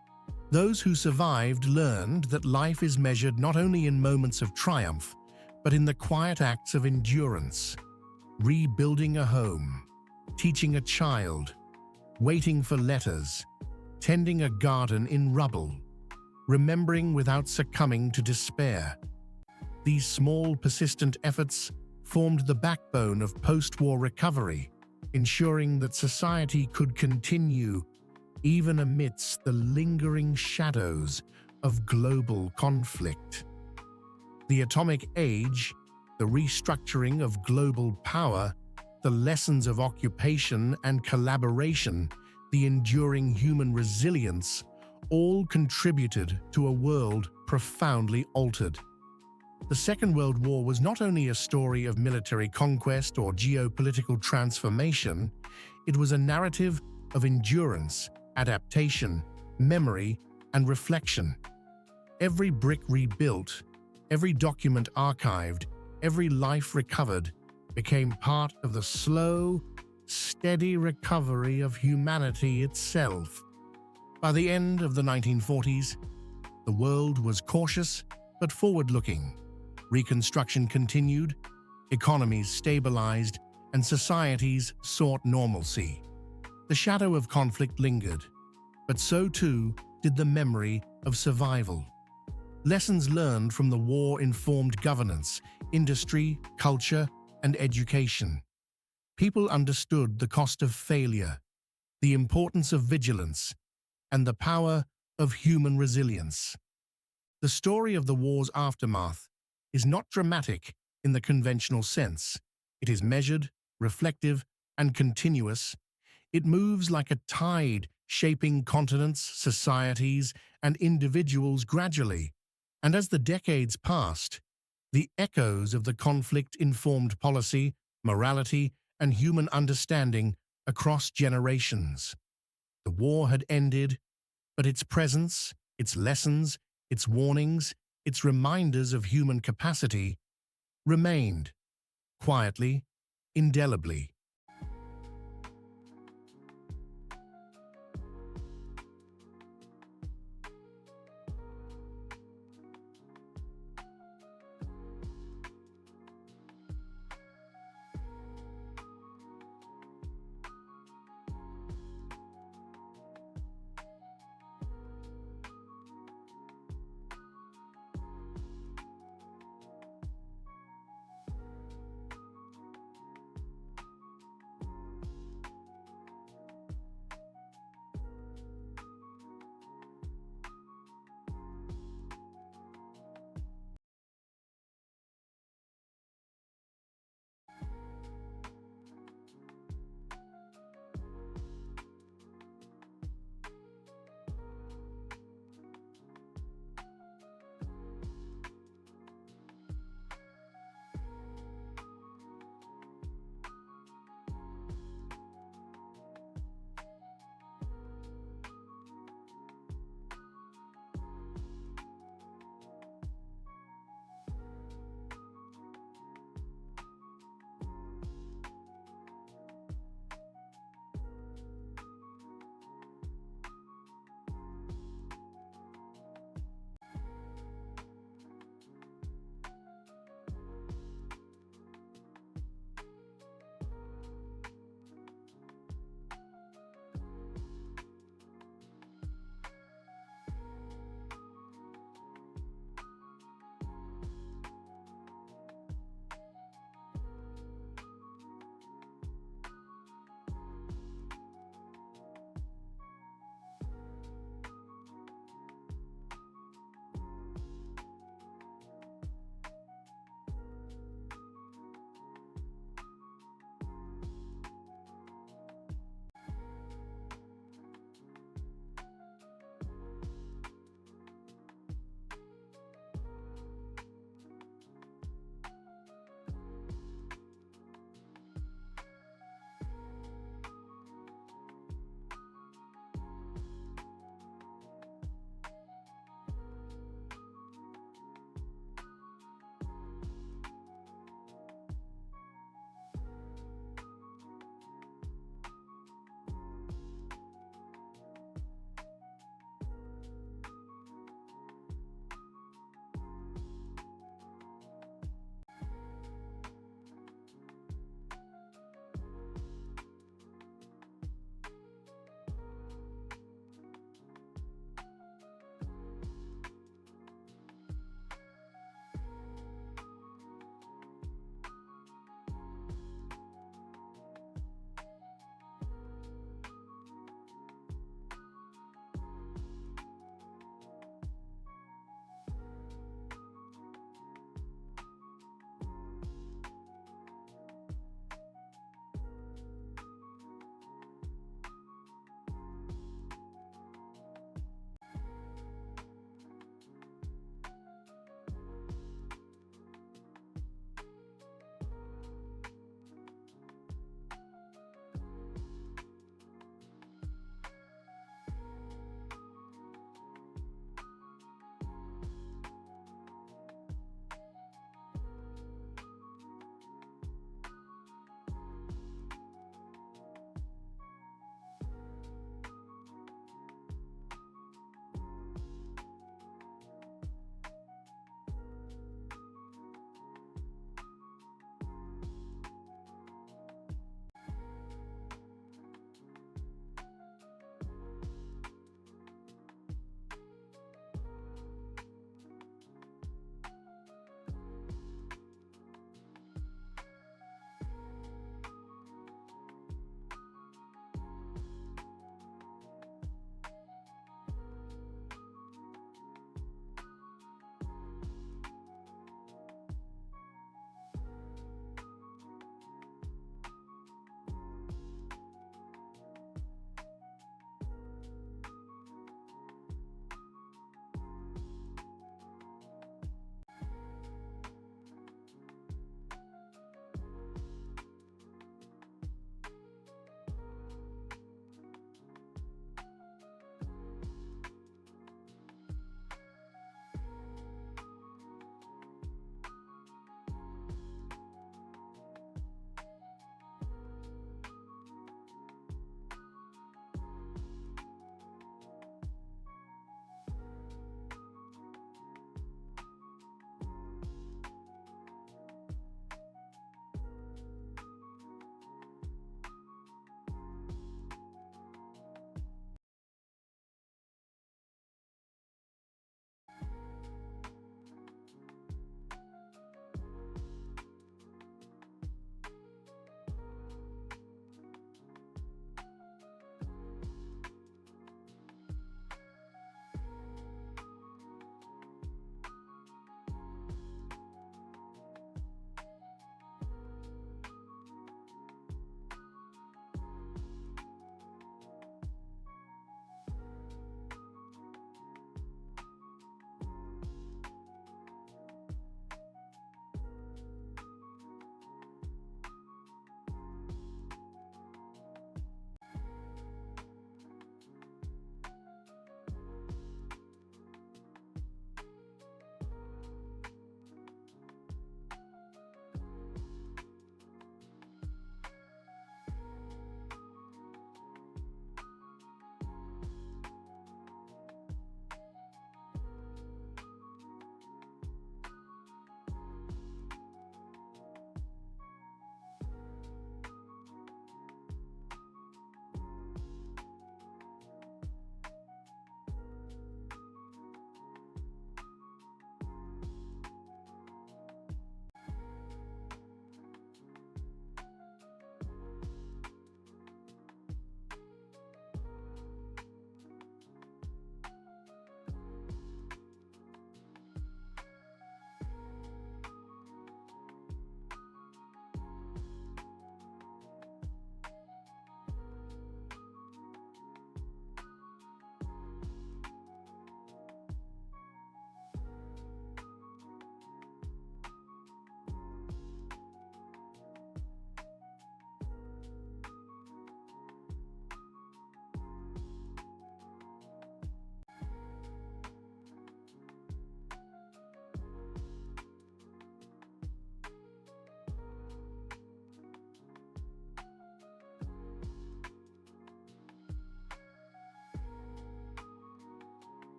Those who survived learned that life is measured not only in moments of triumph, but in the quiet acts of endurance. Rebuilding a home, teaching a child, waiting for letters, tending a garden in rubble, remembering without succumbing to despair. These small, persistent efforts formed the backbone of post-war recovery, ensuring that society could continue even amidst the lingering shadows of global conflict. The atomic age, the restructuring of global power, the lessons of occupation and collaboration, the enduring human resilience, all contributed to a world profoundly altered. The Second World War was not only a story of military conquest or geopolitical transformation, it was a narrative of endurance, adaptation, memory, and reflection. Every brick rebuilt, every document archived, every life recovered became part of the slow, steady recovery of humanity itself. By the end of the 1940s, the world was cautious but forward-looking. Reconstruction continued, economies stabilized, and societies sought normalcy. The shadow of conflict lingered, but so too did the memory of survival. Lessons learned from the war informed governance, industry, culture, and education. People understood the cost of failure, the importance of vigilance, and the power of human resilience. The story of the war's aftermath is not dramatic in the conventional sense. It is measured, reflective, and continuous. It moves like a tide, shaping continents, societies, and individuals gradually. And as the decades passed, the echoes of the conflict informed policy, morality, and human understanding across generations. The war had ended, but its presence, its lessons, its warnings, its reminders of human capacity remained, quietly, indelibly.